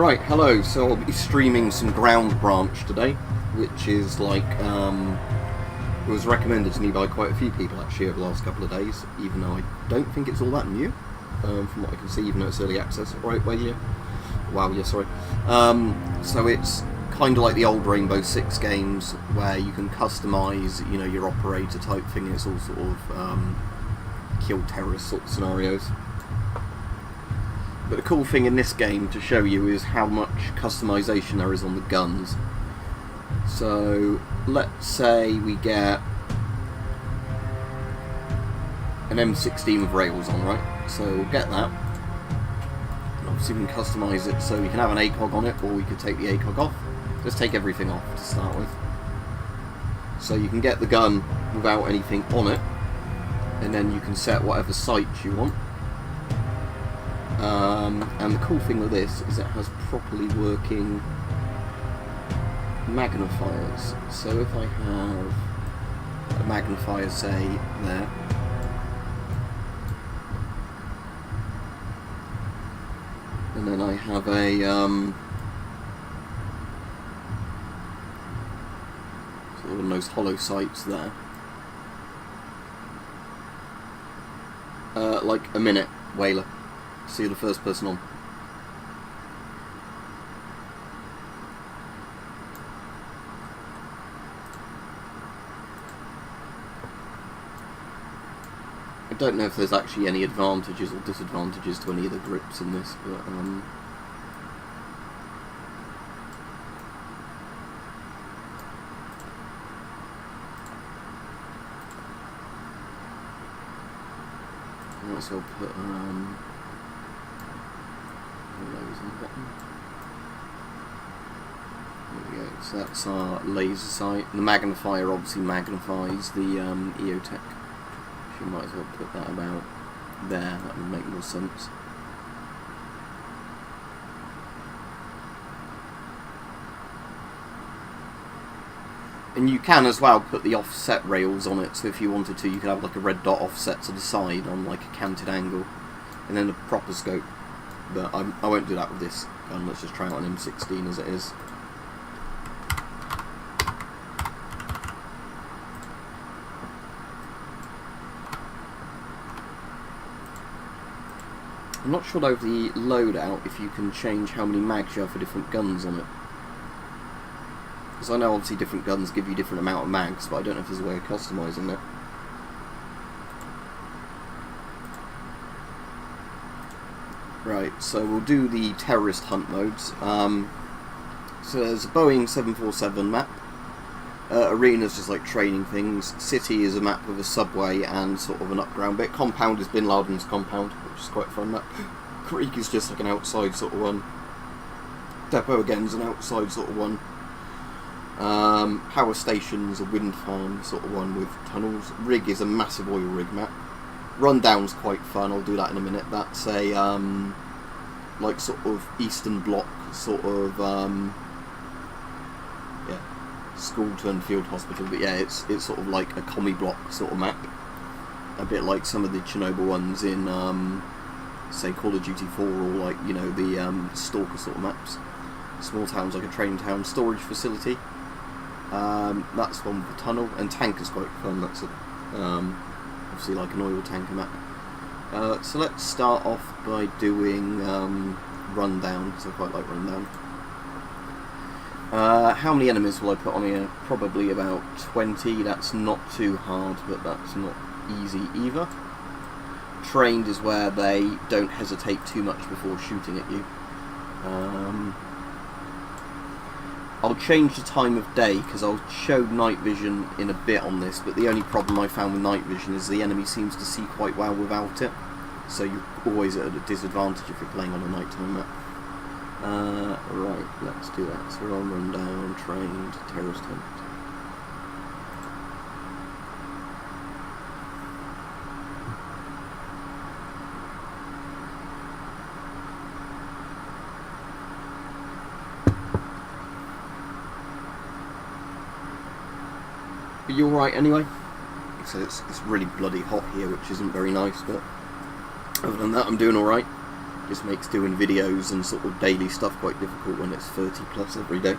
Right, hello. So I'll be streaming some Ground Branch today, which is like, it was recommended to me by quite a few people actually over the last couple of days, even though I don't think it's all that new, from what I can see, even though it's early access. Right, well, yeah. Wow, yeah, sorry. So it's kind of like the old Rainbow Six games, where you can customise, you know, your operator type thing. It's all sort of kill terrorist sort of scenarios. But the cool thing in this game to show you is how much customization there is on the guns. So let's say we get an M16 with rails on, right? So we'll get that. And obviously we can customize it so we can have an ACOG on it, or we could take the ACOG off. Let's take everything off to start with. So you can get the gun without anything on it, and then you can set whatever sights you want. And the cool thing with this is it has properly working magnifiers. So if I have a magnifier, say, there, and then I have a sort of one of those hollow sights there, like a minute whaler. See the first person on. I don't know if there's actually any advantages or disadvantages to any of the grips in this, but I might as well put those on the bottom. There we go. So that's our laser sight. The magnifier obviously magnifies the EOTech. You might as well put that about there. That would make more sense. And you can as well put the offset rails on it. So if you wanted to, you could have like a red dot offset to the side on like a canted angle, and then a proper scope. But I won't do that with this gun. Let's just try out an M16 as it is. I'm not sure though, the loadout, if you can change how many mags you have for different guns on it. Because I know obviously different guns give you different amount of mags, but I don't know if there's a way of customising it. Right, so we'll do the terrorist hunt modes. So there's a Boeing 747 map. Arena's just like training things. City is a map with a subway and sort of an upground bit. Compound is Bin Laden's compound, which is quite a fun map. Creek is just like an outside sort of one. Depot again is an outside sort of one. Power station's a wind farm sort of one with tunnels. Rig is a massive oil rig map. Rundown's quite fun, I'll do that in a minute. That's a like sort of Eastern Bloc sort of yeah, school turned field hospital, but yeah, it's sort of like a commie block sort of map, a bit like some of the Chernobyl ones in say Call of Duty 4, or like, you know, the Stalker sort of maps. Small towns like a train town. Storage facility, that's one with a tunnel, and tank is quite fun. That's a obviously like an oil tanker map. So let's start off by doing Rundown, because I quite like Rundown. How many enemies will I put on here? Probably about 20. That's not too hard, but that's not easy either. Trained is where they don't hesitate too much before shooting at you. I'll change the time of day, because I'll show night vision in a bit on this, but the only problem I found with night vision is the enemy seems to see quite well without it, so you're always at a disadvantage if you're playing on a nighttime map. Right, let's do that. So we're on Rundown, Trained, Terrorist Hunt. Are you alright anyway? So it's really bloody hot here, which isn't very nice, but other than that I'm doing alright. Just makes doing videos and sort of daily stuff quite difficult when it's 30 plus every day.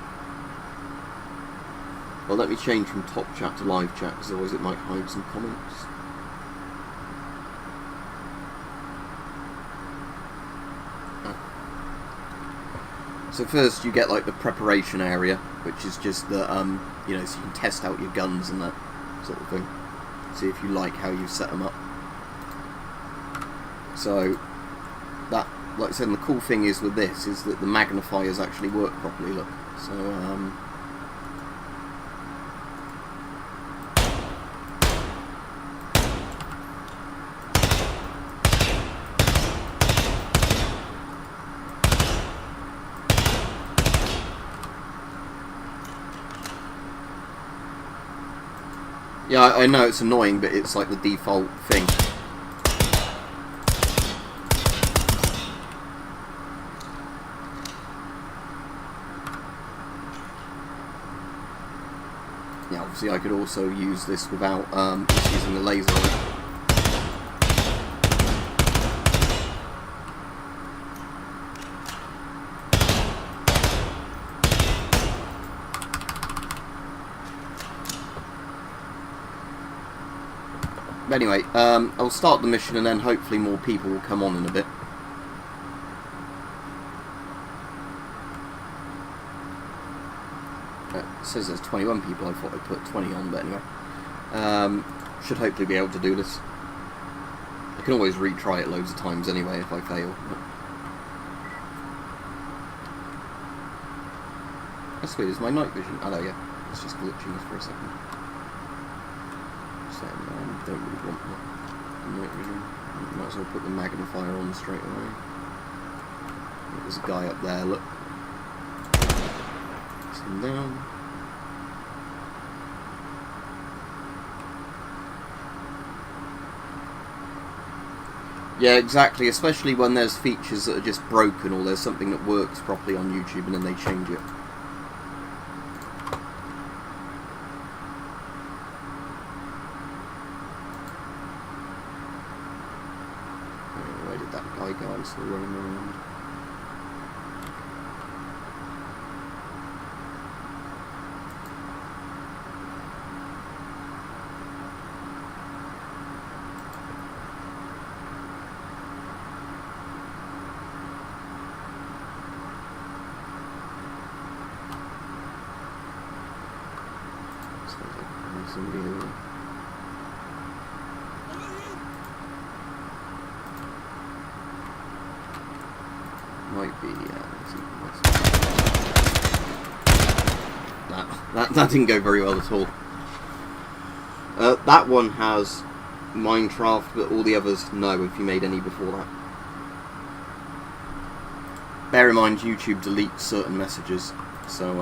Well, let me change from top chat to live chat, because otherwise it might hide some comments. So first you get like the preparation area, which is just the, you know, so you can test out your guns and that sort of thing. See if you like how you set them up. So that, like I said, and the cool thing is with this is that the magnifiers actually work properly, look. So, yeah, I know it's annoying, but it's like the default thing. Yeah, obviously I could also use this without just using the laser on it. But anyway, I'll start the mission and then hopefully more people will come on in a bit. It says there's 21 people, I thought I'd put 20 on, but anyway. Should hopefully be able to do this. I can always retry it loads of times anyway if I fail. But that's weird, is my night vision? Oh no, yeah, it's just glitching for a second. So, don't really want that night vision. Might as well put the magnifier on straight away. There's a guy up there, look. Him down. Yeah, exactly, especially when there's features that are just broken or there's something that works properly on YouTube and then they change it. Where did that guy go? I'm still running around. Somebody over. Might be, that didn't go very well at all. That one has Minecraft, but all the others no, if you made any before that. Bear in mind, YouTube deletes certain messages, so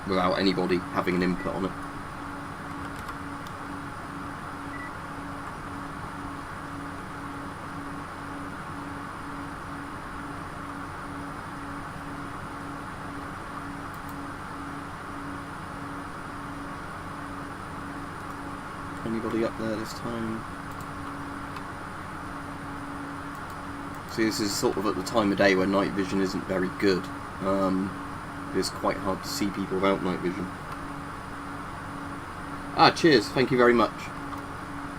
without anybody having an input on it. Anybody up there this time? See, this is sort of at the time of day where night vision isn't very good. It's quite hard to see people without night vision. Ah, cheers, thank you very much.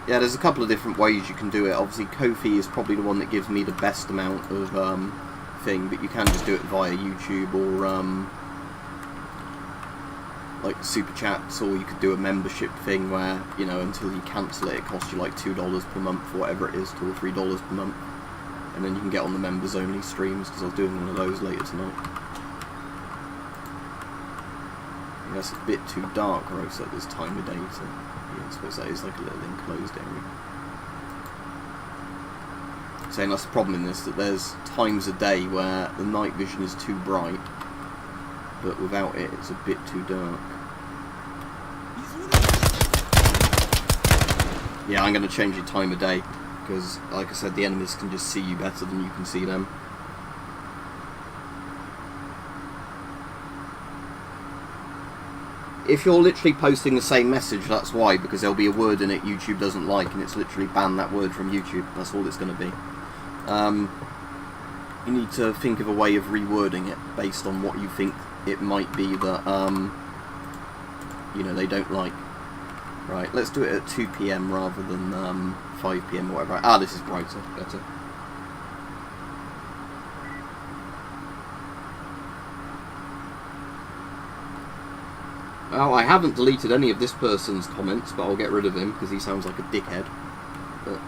Yeah, there's a couple of different ways you can do it. Obviously, Ko-fi is probably the one that gives me the best amount of thing, but you can just do it via YouTube or like super chats, or you could do a membership thing where, you know, until you cancel it, it costs you like $2 per month or whatever it is, $2 or $3 per month, and then you can get on the members only streams, because I was doing one of those later tonight. I think that's a bit too dark or else at this time of day, so yeah, I suppose that is like a little enclosed area. Saying that's the problem in this, that there's times a day where the night vision is too bright, but without it, it's a bit too dark. Yeah, I'm going to change the time of day, because, like I said, the enemies can just see you better than you can see them. If you're literally posting the same message, that's why, because there'll be a word in it YouTube doesn't like, and it's literally banned that word from YouTube. That's all it's going to be. You need to think of a way of rewording it based on what you think it might be that, you know, they don't like. Right, let's do it at 2 PM rather than 5 PM or whatever. Ah, this is brighter, better. Well, I haven't deleted any of this person's comments, but I'll get rid of him because he sounds like a dickhead. But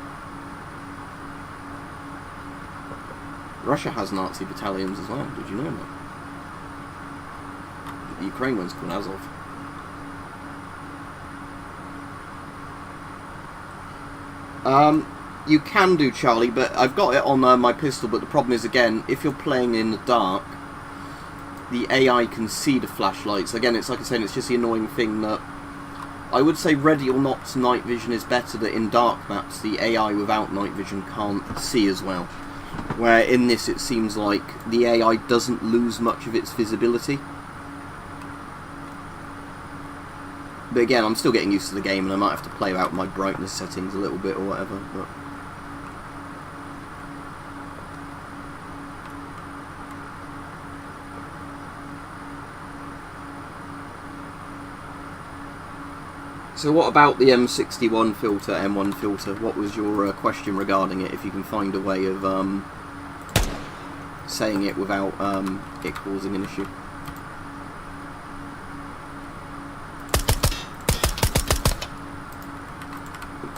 Russia has Nazi battalions as well, did you know that? The Ukraine one's called Azov. You can do, Charlie, but I've got it on my pistol, but the problem is, again, if you're playing in the dark, the AI can see the flashlights. Again, it's like I said, it's just the annoying thing that I would say ready or not night vision is better, that in dark maps the AI without night vision can't see as well. Where in this it seems like the AI doesn't lose much of its visibility. But again, I'm still getting used to the game and I might have to play out my brightness settings a little bit or whatever. But so what about the M61 filter, M1 filter? What was your question regarding it, if you can find a way of saying it without it causing an issue?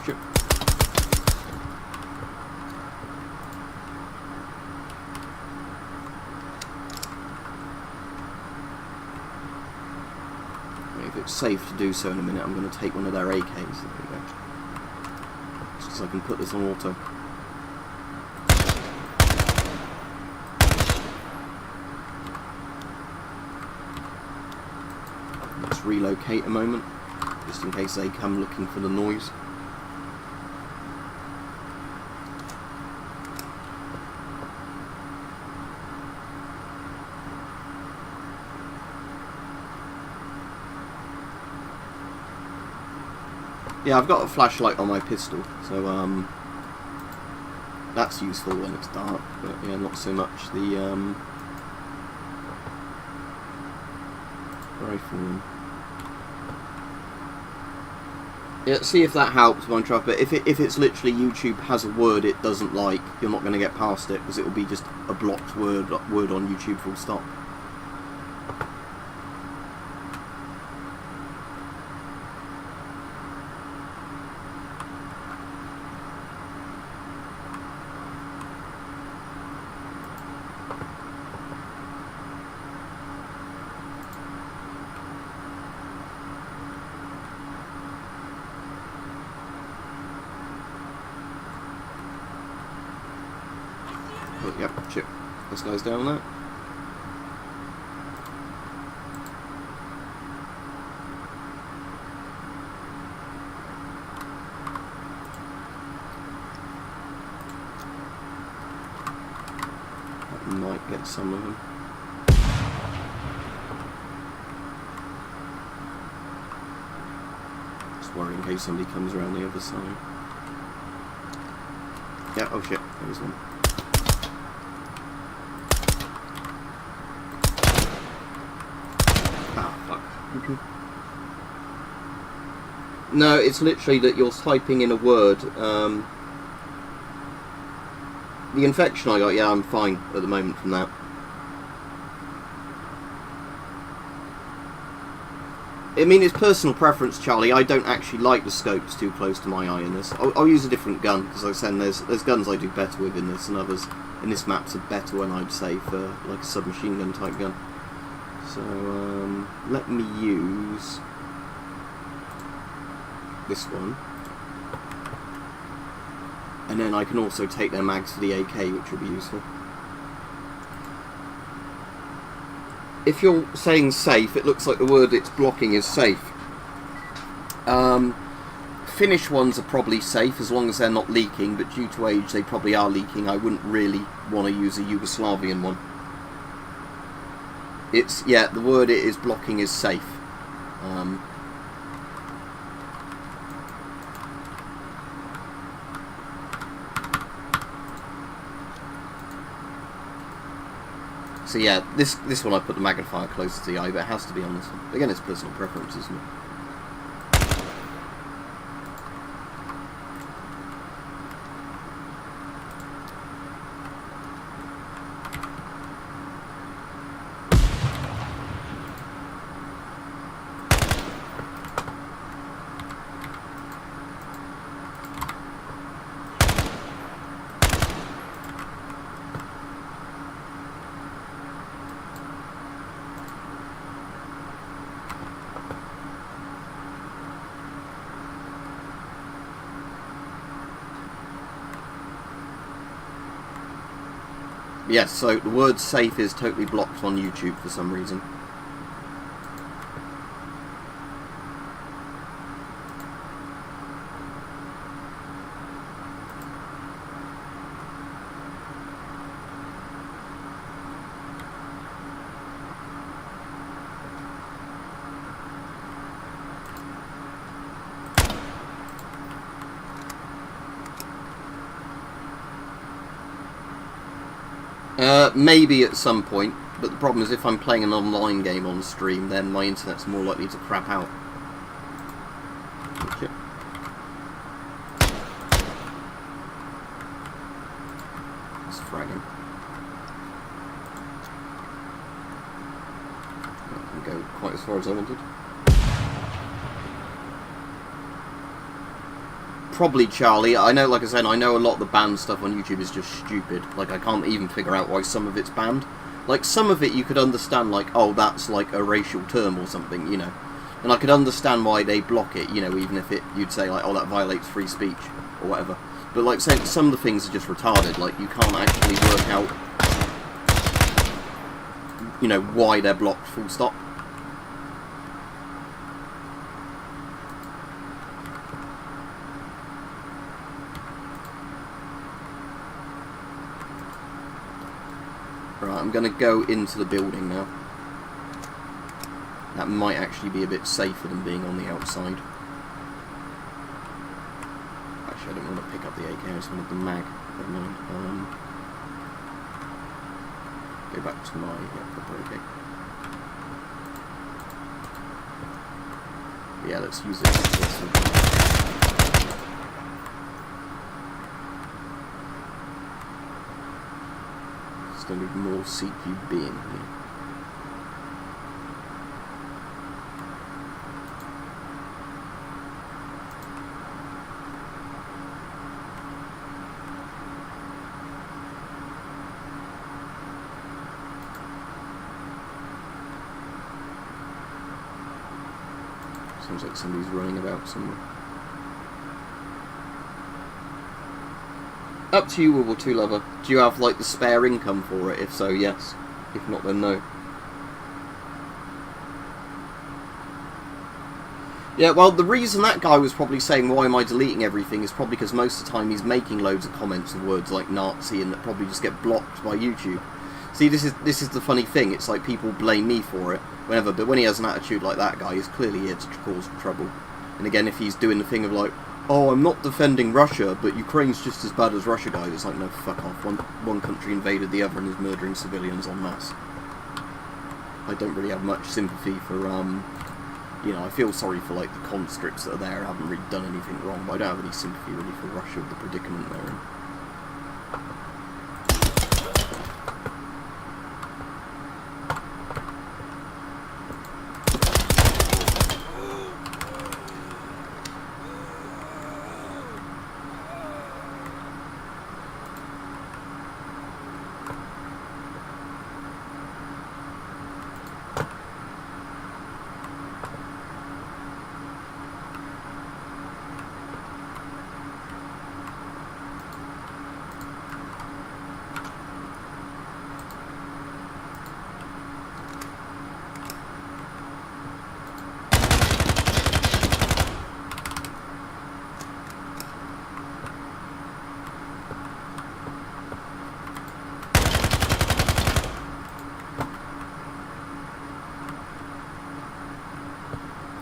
Sure. If it's safe to do so in a minute, I'm going to take one of their AKs. There we go. Just so I can put this on auto. Let's relocate a moment, just in case they come looking for the noise. Yeah, I've got a flashlight on my pistol, so that's useful when it's dark, but yeah, not so much the rifle one. Yeah, see if that helps, Minecraft, but if it's literally YouTube has a word it doesn't like, you're not going to get past it, because it will be just a blocked word on YouTube full stop. Oh, yep, shit. This guy's down there. That might get some of them. Just worry in case somebody comes around the other side. Yeah, oh shit, there's one. No, it's literally that you're typing in a word. The infection I got, yeah, I'm fine at the moment from that. I mean, it's personal preference, Charlie. I don't actually like the scopes too close to my eye in this. I'll use a different gun, because like I said, there's guns I do better with in this, and others in this map's a better one, I'd say, for like a submachine gun type gun. So, let me use this one, and then I can also take their mags for the AK, which will be useful. If you're saying safe, it looks like the word it's blocking is safe. Finnish ones are probably safe as long as they're not leaking, but due to age they probably are leaking. I wouldn't really want to use a Yugoslavian one. It's, yeah, the word it is blocking is safe. So yeah, this one I put the magnifier closer to the eye, but it has to be on this one. Again, it's personal preference, isn't it? Yes, so the word safe is totally blocked on YouTube for some reason. Maybe at some point, but the problem is if I'm playing an online game on stream, then my internet's more likely to crap out. Okay. Let's frag him. I can go quite as far as I wanted. Probably Charlie. I know, like I said, I know a lot of the banned stuff on YouTube is just stupid. Like, I can't even figure out why some of it's banned. Like, some of it you could understand, like, oh, that's like a racial term or something, you know. And I could understand why they block it, you know, even if you'd say, like, oh, that violates free speech or whatever. But, like, say, some of the things are just retarded. Like, you can't actually work out, you know, why they're blocked, full stop. Right, I'm going to go into the building now. That might actually be a bit safer than being on the outside. Actually, I don't want to pick up the AK, I just wanted the mag. Never mind. Go back to my proper AK. Yeah, let's use this. I need more CQB in here. Sounds like somebody's running about somewhere. Up to you, World War II lover. Do you have, like, the spare income for it? If so, yes. If not, then no. Yeah, well, the reason that guy was probably saying, why am I deleting everything, is probably because most of the time he's making loads of comments of words like Nazi and that probably just get blocked by YouTube. See, this is the funny thing. It's like people blame me for it whenever, but when he has an attitude like that guy, he's clearly here to cause trouble. And again, if he's doing the thing of like, oh, I'm not defending Russia, but Ukraine's just as bad as Russia, guys. It's like, no, fuck off. One country invaded the other and is murdering civilians en masse. I don't really have much sympathy for, you know, I feel sorry for, like, the conscripts that are there. I haven't really done anything wrong, but I don't have any sympathy, really, for Russia, with the predicament they're in.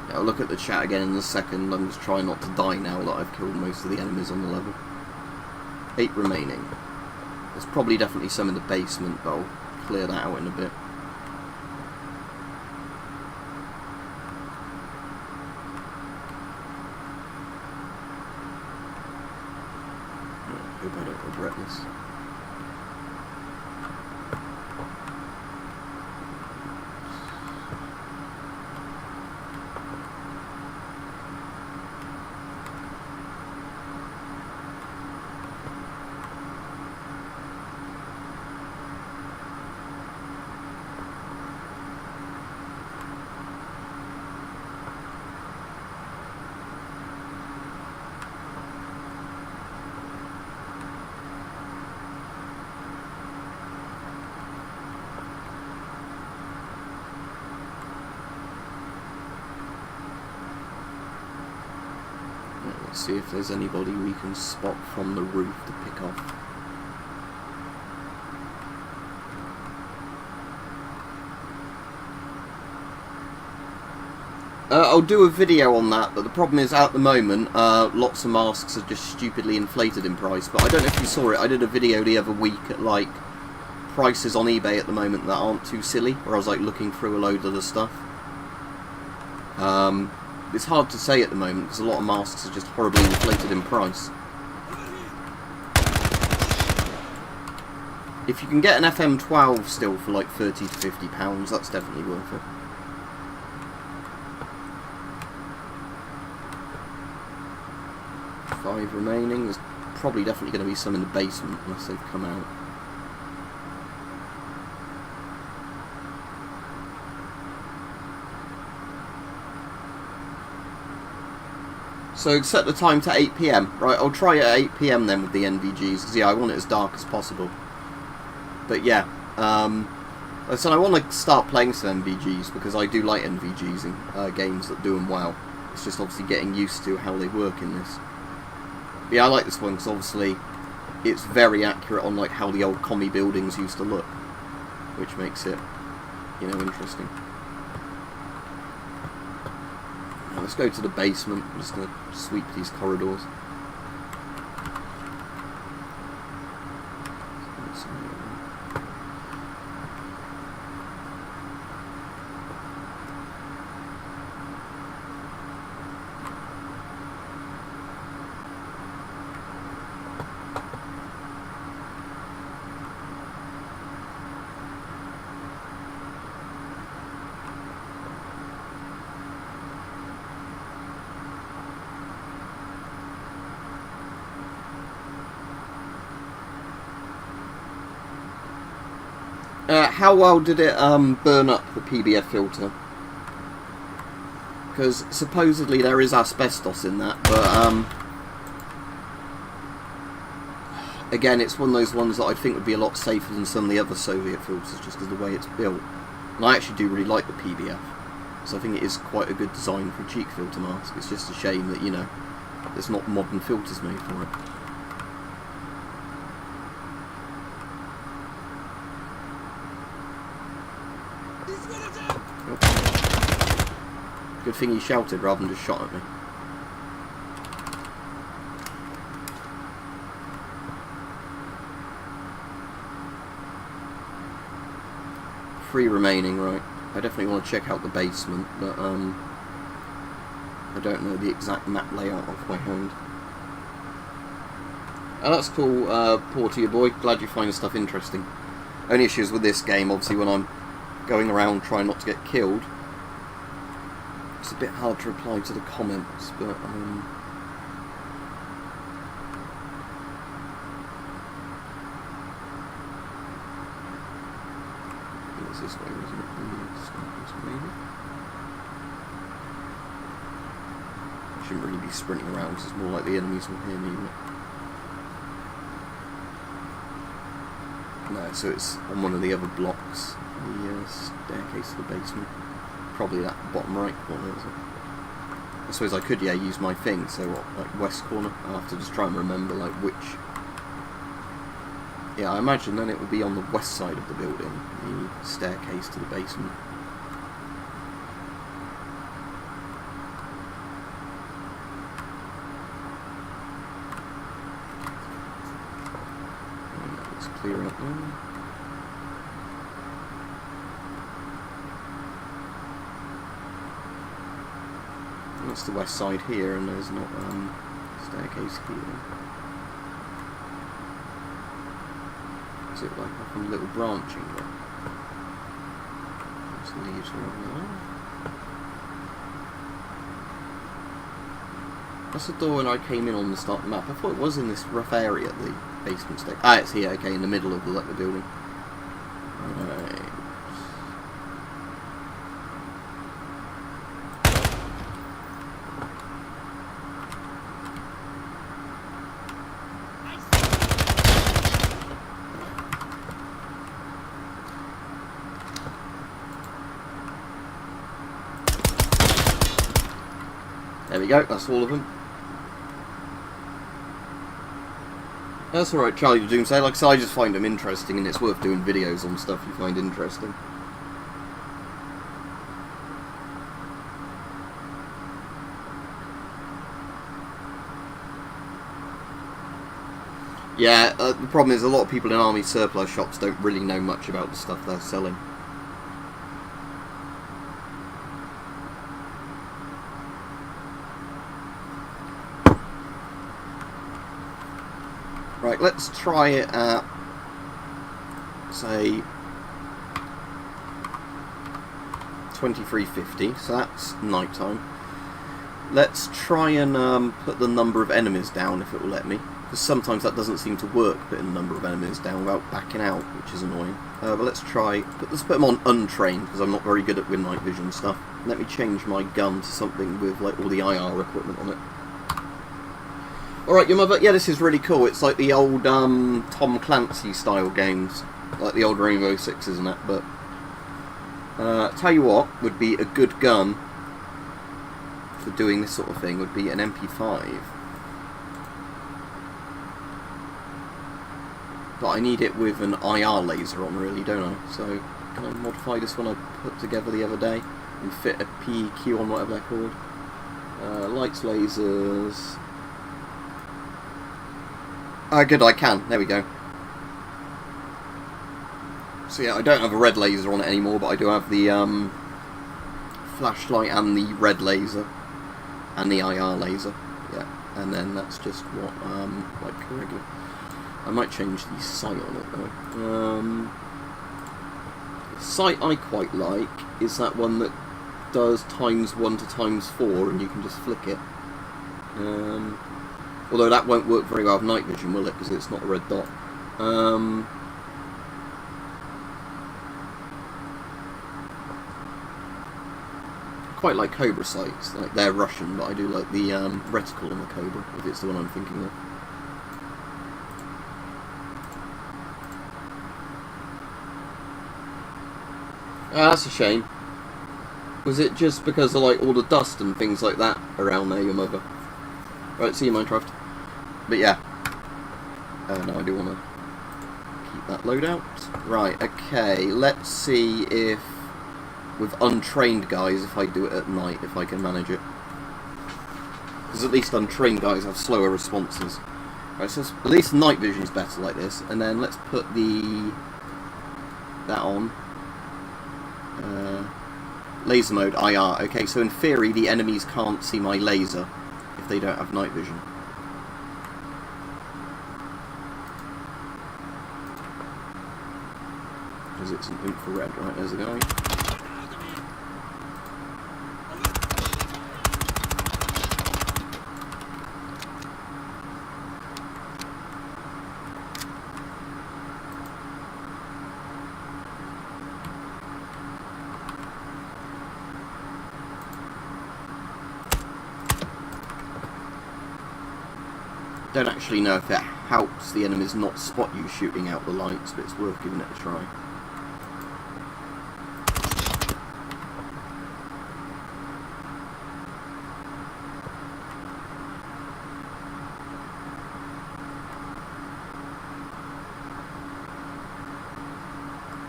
I'll look at the chat again in a second. I'm just trying not to die now that I've killed most of the enemies on the level. 8 remaining. There's probably definitely some in the basement, but I'll clear that out in a bit. I hope I don't regret this. Let's see if there's anybody we can spot from the roof to pick off. I'll do a video on that, but the problem is at the moment lots of masks are just stupidly inflated in price. But I don't know if you saw it, I did a video the other week at like prices on eBay at the moment that aren't too silly, where I was like looking through a load of the stuff. It's hard to say at the moment because a lot of masks are just horribly inflated in price. If you can get an FM12 still for like £30 to £50, that's definitely worth it. Five remaining. There's probably definitely going to be some in the basement unless they've come out. So set the time to 8 PM. Right, I'll try it at 8 PM then with the NVGs, because yeah, I want it as dark as possible. But yeah, like I said, I want to start playing some NVGs, because I do like NVGs in games that do them well. It's just obviously getting used to how they work in this. But yeah, I like this one, because obviously it's very accurate on like how the old commie buildings used to look, which makes it, you know, interesting. Let's go to the basement. I'm just going to sweep these corridors. How well did it burn up the PBF filter? Because supposedly there is asbestos in that, but again, it's one of those ones that I think would be a lot safer than some of the other Soviet filters, just because of the way it's built. And I actually do really like the PBF, so I think it is quite a good design for a cheek filter mask. It's just a shame that, you know, there's not modern filters made for it. Good thing he shouted rather than just shot at me. Three remaining, right. I definitely want to check out the basement, but I don't know the exact map layout off my hand. Oh, that's cool, Portia boy. Glad you find stuff interesting. Only issues with this game, obviously, when I'm going around trying not to get killed. It's a bit hard to reply to the comments, but it's this way, isn't it? Maybe. I shouldn't really be sprinting around, because it's more like the enemies will hear me. No, so it's on one of the other blocks, the staircase to the basement. Probably that bottom right corner, is it? I suppose I could, yeah, use my thing, so what, like west corner? I'll have to just try and remember, like, which... Yeah, I imagine then it would be on the west side of the building, the staircase to the basement. Let's clear up there. That's the west side here, and there's not staircase here. Is it like a little branching bit? There's leaves around there. That's the door when I came in on the start of the map. I thought it was in this rough area at the basement stage. Ah, it's here, okay, in the middle of the building. Right. There we go, that's all of them. That's alright, Charlie the Doomsday. Like I said, I just find them interesting, and it's worth doing videos on stuff you find interesting. Yeah, the problem is a lot of people in army surplus shops don't really know much about the stuff they're selling. Right, let's try it at, say, 2350, so that's night time. Let's try and put the number of enemies down if it will let me, because sometimes that doesn't seem to work, putting the number of enemies down without backing out, which is annoying. But let's put them on untrained, because I'm not very good at night vision stuff. Let me change my gun to something with like all the IR equipment on it. Alright, your mother, yeah, this is really cool. It's like the old Tom Clancy style games, like the old Rainbow Six, isn't it? But tell you what would be a good gun for doing this sort of thing would be an MP5. But I need it with an IR laser on, really, don't I? So can I modify this one I put together the other day and fit a PEQ on, whatever they're called? Lights, lasers. Ah, good, I can. There we go. So yeah, I don't have a red laser on it anymore, but I do have the flashlight and the red laser and the IR laser. Yeah, and then that's just what like regular. I might change the sight on it though. The sight I quite like is that one that does ×1 to ×4, and you can just flick it. Although that won't work very well with night vision, will it? Because it's not a red dot. Quite like Cobra sights. Like they're Russian, but I do like the reticle on the Cobra, if it's the one I'm thinking of. Ah, that's a shame. Was it just because of like all the dust and things like that around there, your mother? Right, see you, Minecraft. But yeah. No, I do want to keep that loadout. Right, okay, let's see if, with untrained guys, if I do it at night, if I can manage it. Because at least untrained guys have slower responses. Right, so at least night vision's better like this. And then let's put that on. Laser mode, IR. Okay, so in theory, the enemies can't see my laser if they don't have night vision. Because it's an infrared, right? There's a guy. Don't actually know if it helps the enemies not spot you shooting out the lights, but it's worth giving it a try.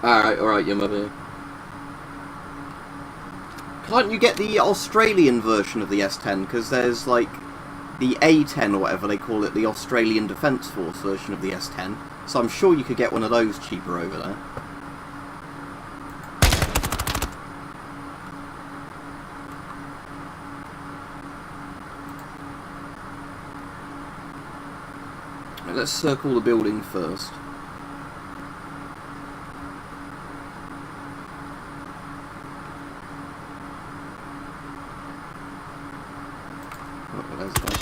Alright, your mother. Can't you get the Australian version of the S10? Because there's like the A10 or whatever they call it, the Australian Defence Force version of the S10. So I'm sure you could get one of those cheaper over there. Right, let's circle the building first. Oh, there's the guy.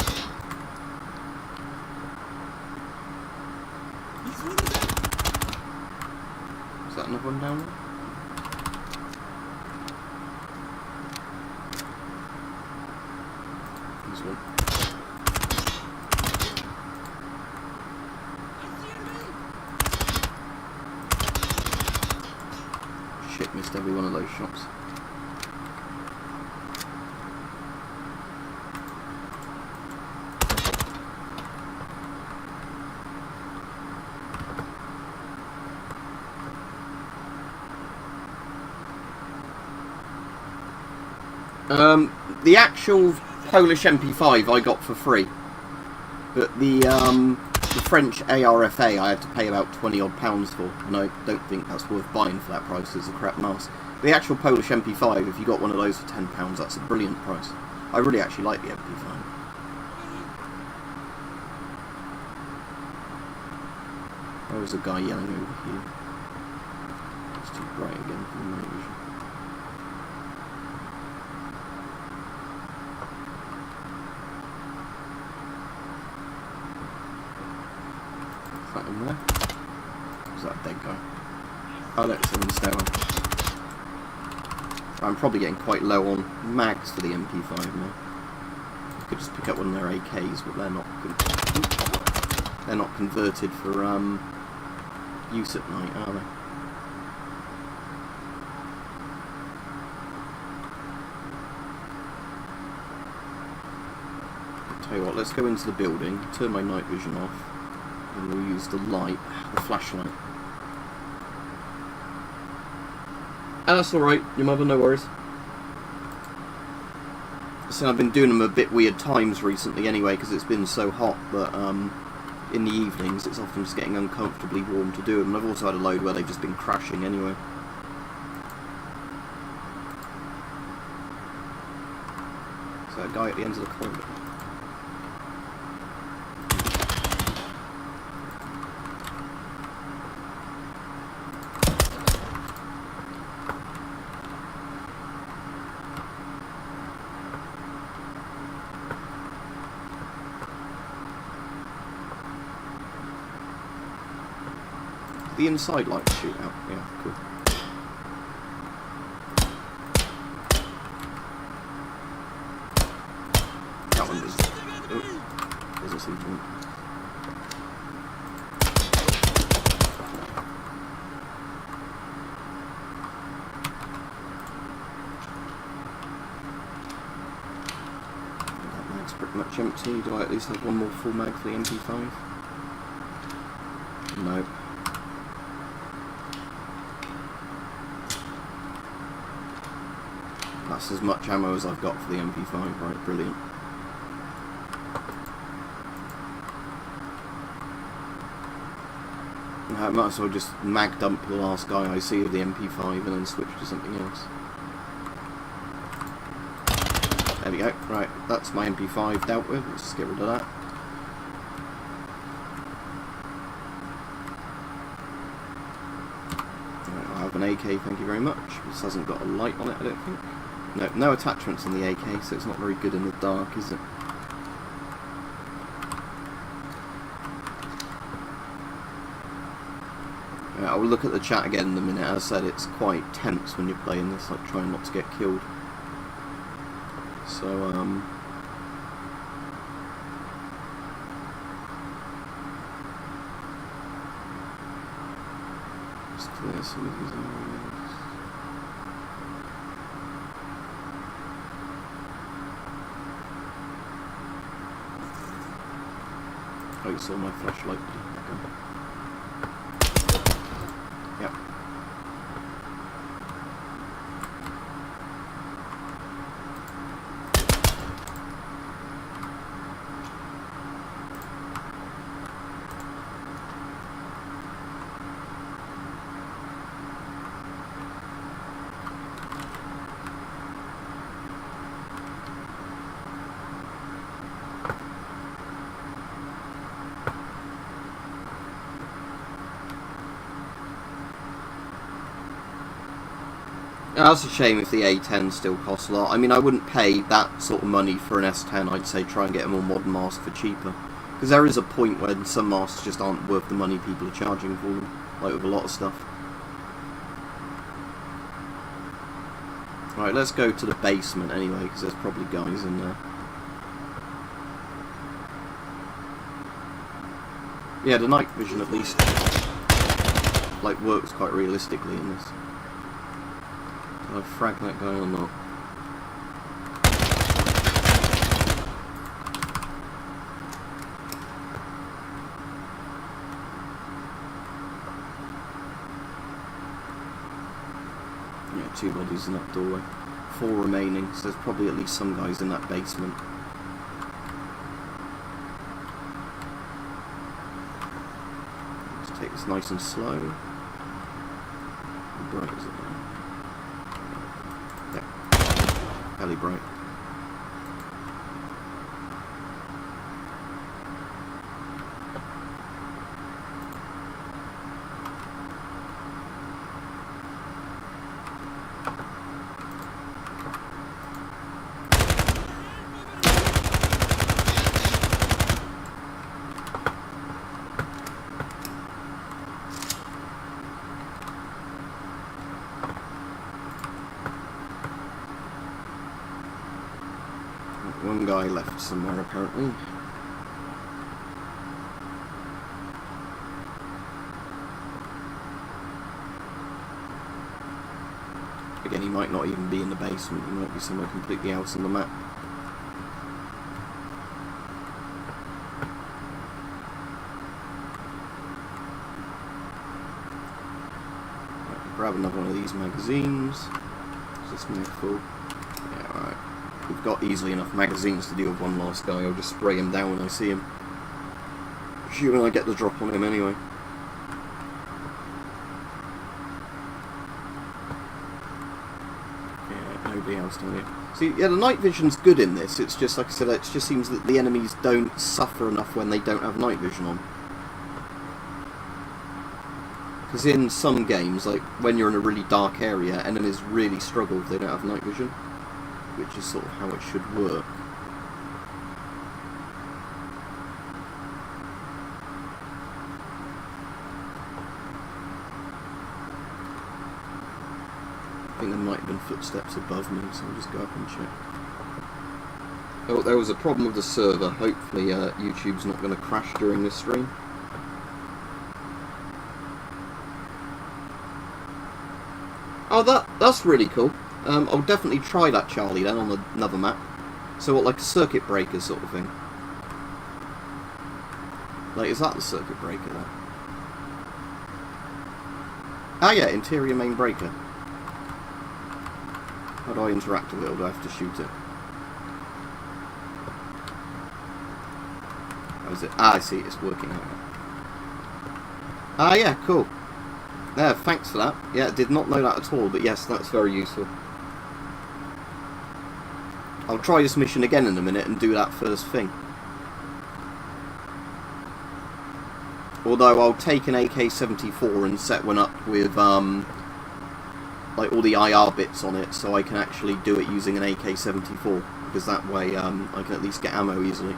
Is that another one down there? This one. Shit, missed every one of those shots. The actual Polish MP5 I got for free, but the French ARFA I had to pay about £20 for, and I don't think that's worth buying for that price. It's a crap mask. The actual Polish MP5, if you got one of those for £10, that's a brilliant price. I really actually like the MP5. There was a guy yelling over here. It's too bright again for the night vision. In there? Is that a dead guy? Oh, that's in the stairwell. I'm probably getting quite low on mags for the MP5 now. I could just pick up one of their AKs, but they're not converted for use at night, are they? I'll tell you what, let's go into the building, turn my night vision off. And we'll use the light, the flashlight. And that's alright, your mother, no worries. So I've been doing them a bit weird times recently anyway, because it's been so hot, but in the evenings it's often just getting uncomfortably warm to do them. And I've also had a load where they've just been crashing anyway. So a guy at the end of the corridor. The inside light shoot out, yeah, cool. That one doesn't seem to. That mag's pretty much empty. Do I at least have one more full mag for the MP5? No. That's as much ammo as I've got for the MP5, right, brilliant. I might as well just mag dump the last guy I see of the MP5 and then switch to something else. There we go, right, that's my MP5 dealt with, let's just get rid of that. Right, I'll have an AK, thank you very much. This hasn't got a light on it, I don't think. No, no attachments in the AK, so it's not very good in the dark, is it? I'll look at the chat again in a minute. As I said, it's quite tense when you're playing this, like trying not to get killed. So, just clear some of these areas. Oh, you saw my flashlight. Okay. Yep. That's a shame if the A10 still costs a lot. I mean, I wouldn't pay that sort of money for an S10. I'd say try and get a more modern mask for cheaper. Because there is a point when some masks just aren't worth the money people are charging for them. Like with a lot of stuff. Right, let's go to the basement anyway, because there's probably guys in there. Yeah, the night vision at least like works quite realistically in this. Did I frag that guy or not? Yeah, 2 bodies in that doorway. 4 remaining, so there's probably at least some guys in that basement. Let's take this nice and slow. How bright is it now? Yeah, fairly bright. One guy left somewhere apparently. Again, he might not even be in the basement, he might be somewhere completely else on the map. Right, grab another one of these magazines. Is this mag full? Yeah, alright. We've got easily enough magazines to deal with one last guy. I'll just spray him down when I see him. Assuming I get the drop on him anyway. Yeah, nobody else down here. See, yeah, the night vision's good in this. It's just, like I said, it just seems that the enemies don't suffer enough when they don't have night vision on. Because in some games, like when you're in a really dark area, enemies really struggle if they don't have night vision. Which is sort of how it should work. I think there might have been footsteps above me, so I'll just go up and check. Oh, there was a problem with the server. Hopefully YouTube's not going to crash during this stream. Oh, that's really cool. I'll definitely try that, Charlie, then, on another map. So what, like a circuit breaker sort of thing? Like, is that the circuit breaker, then? Ah, yeah, interior main breaker. How do I interact with it, or do I have to shoot it? How is it? Ah, I see, it's working out. Ah, yeah, cool. Yeah, thanks for that. Yeah, did not know that at all, but yes, that's very useful. I'll try this mission again in a minute and do that first thing. Although I'll take an AK-74 and set one up with like all the IR bits on it, so I can actually do it using an AK-74, because that way I can at least get ammo easily.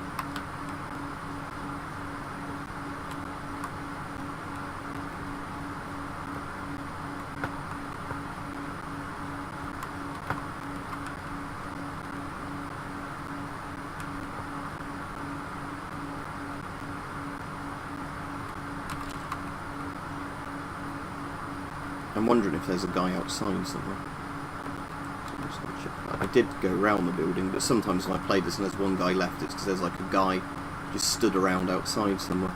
I'm wondering if there's a guy outside somewhere. I did go around the building, but sometimes when I play this and there's one guy left, it's because there's like a guy just stood around outside somewhere.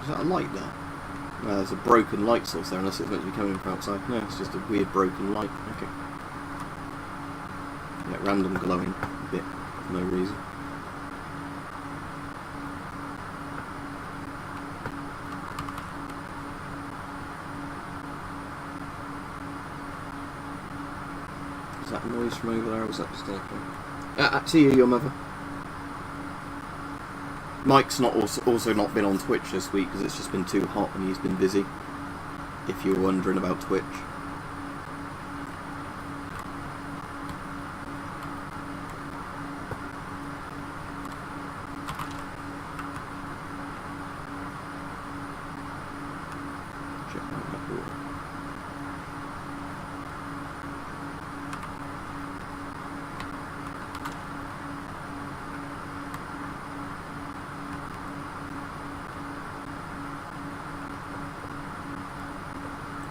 Is that a light there? There's a broken light source there, unless it's meant to be coming from outside. No, it's just a weird broken light. Okay. Yeah, random glowing bit for no reason. noise from over there, or was that just see you, your mother. Mike's not also not been on Twitch this week because it's just been too hot and he's been busy, if you were wondering about Twitch.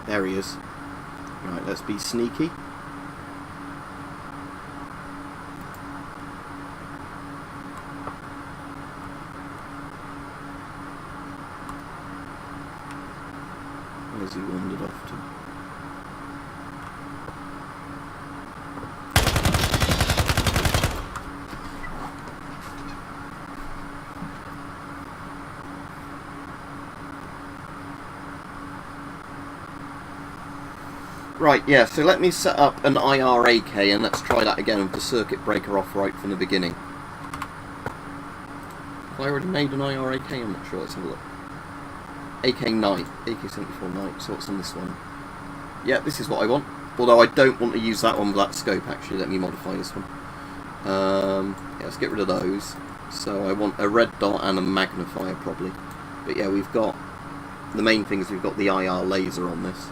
There he is. Right, let's be sneaky. Where's he wandered off to? Right, yeah, so let me set up an IRAK and let's try that again with the circuit breaker off right from the beginning. Have I already made an IRAK? I'm not sure, let's have a look. AK Knight, AK-74 Knight, so what's on this one? Yeah, this is what I want. Although I don't want to use that one with that scope, actually, let me modify this one. Yeah, let's get rid of those. So I want a red dot and a magnifier, probably. But yeah, we've got... The main thing is we've got the IR laser on this.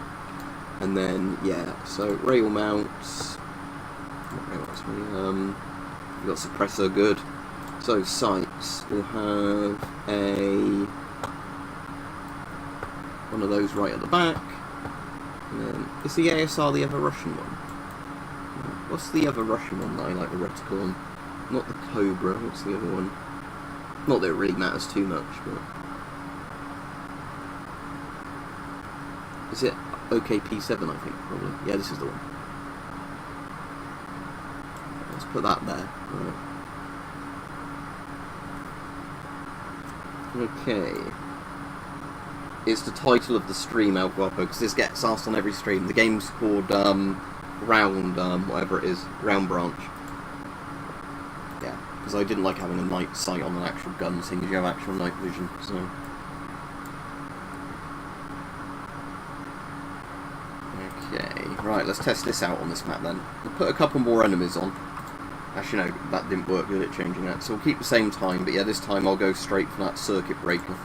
And then, yeah, so rail mounts, we've got suppressor, good. So sights, we'll have one of those right at the back. And then, is the ASR the other Russian one? What's the other Russian one that I like the reticle on? Not the Cobra, what's the other one? Not that it really matters too much, but... Is it OKP7, I think, probably. Yeah, this is the one. Let's put that there. Right. Okay. It's the title of the stream, El Guapo, because this gets asked on every stream. The game's called Round, whatever it is, Round Branch. Yeah, because I didn't like having a night sight on an actual gun, seeing as you have actual night vision, so... Right, let's test this out on this map then. We'll put a couple more enemies on. Actually, no, that didn't work, did it, changing that? So we'll keep the same time, but yeah, this time I'll go straight for that circuit breaker.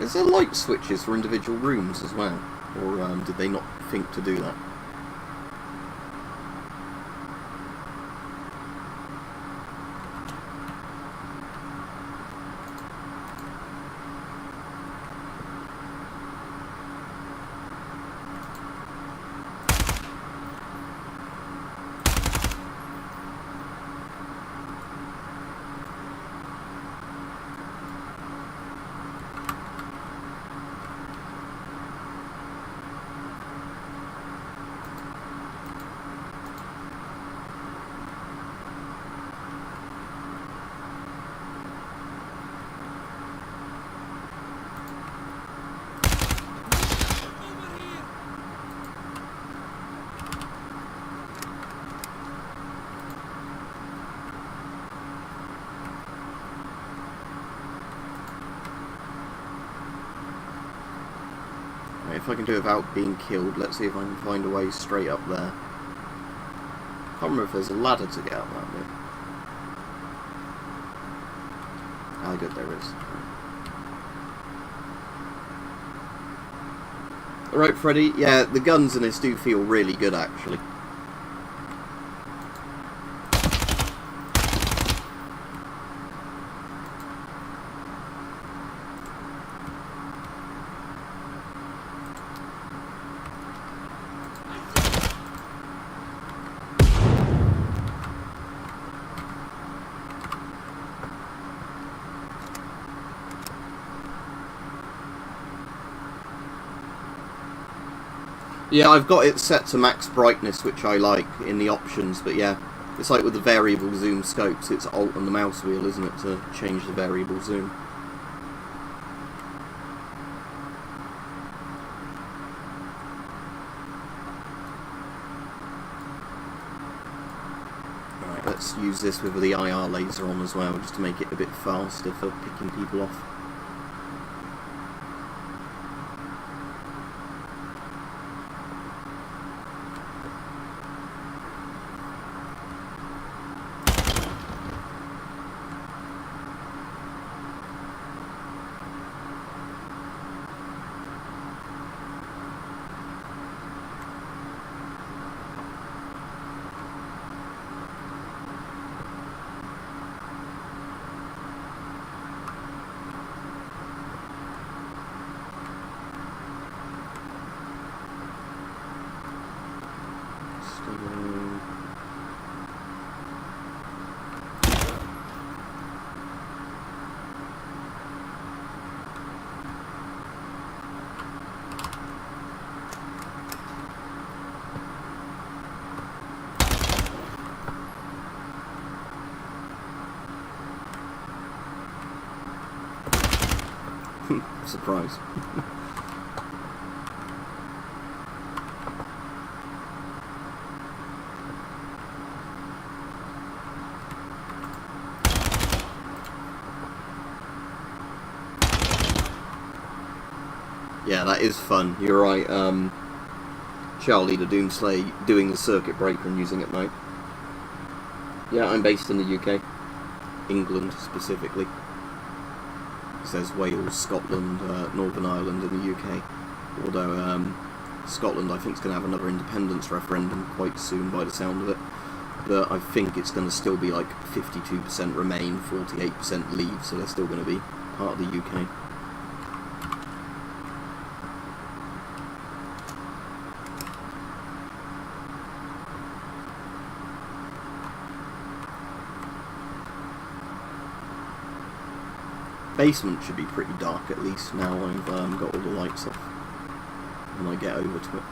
Is there light switches for individual rooms as well? Or did they not think to do that? If I can do it without being killed, let's see if I can find a way straight up there. I can't remember if there's a ladder to get up that bit. Ah, good, there is. Alright, Freddy, yeah, the guns in this do feel really good, actually. Yeah, I've got it set to max brightness, which I like in the options, but yeah, it's like with the variable zoom scopes, it's Alt on the mouse wheel, isn't it, to change the variable zoom. let's use this with the IR laser on as well, just to make it a bit faster for picking people off. Surprise. Yeah, that is fun. You're right. Charlie the Doomslay doing the circuit breaker and using it, mate. Yeah, I'm based in the UK. England, specifically. It says Wales, Scotland, Northern Ireland in the UK. Although Scotland, I think, is going to have another independence referendum quite soon by the sound of it. But I think it's going to still be like 52% Remain, 48% Leave, so they're still going to be part of the UK. Basement should be pretty dark at least now I've got all the lights off when I get over to it.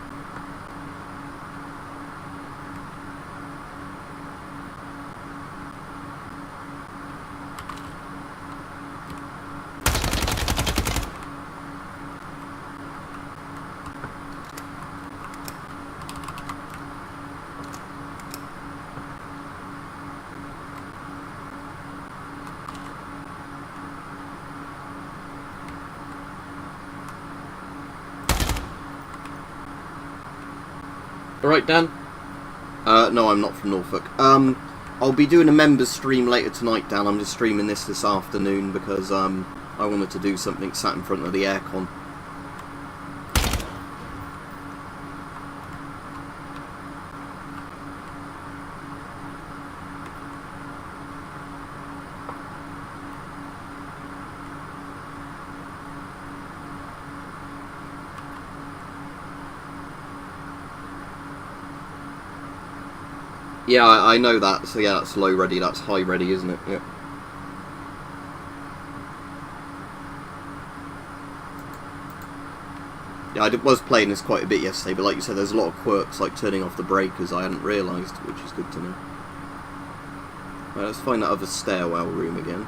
Alright, Dan? No, I'm not from Norfolk. I'll be doing a members stream later tonight, Dan. I'm just streaming this afternoon because I wanted to do something sat in front of the aircon. Yeah, I know that. So yeah, that's low ready, that's high ready, isn't it? Yeah. Yeah, I was playing this quite a bit yesterday, but like you said, there's a lot of quirks, like turning off the breakers I hadn't realised, which is good to know. Right, let's find that other stairwell room again.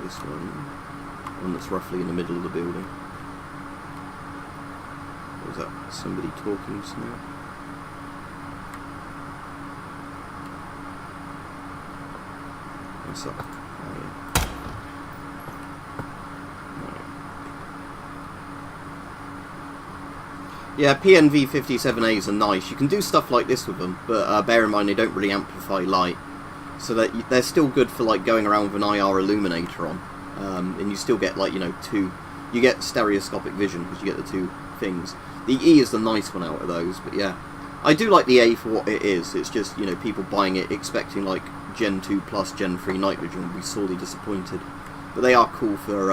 This one that's roughly in the middle of the building. Or is that somebody talking somewhere? What's up? Oh, yeah. Right. Yeah, PNV 57As are nice. You can do stuff like this with them, but bear in mind they don't really amplify light. So that they're still good for like going around with an IR illuminator on, and you still get like, you know, you get stereoscopic vision because you get the two things. The E is the nice one out of those, but yeah, I do like the A for what it is. It's just, you know, people buying it expecting like Gen 2 plus Gen 3 night vision will be sorely disappointed. But they are cool for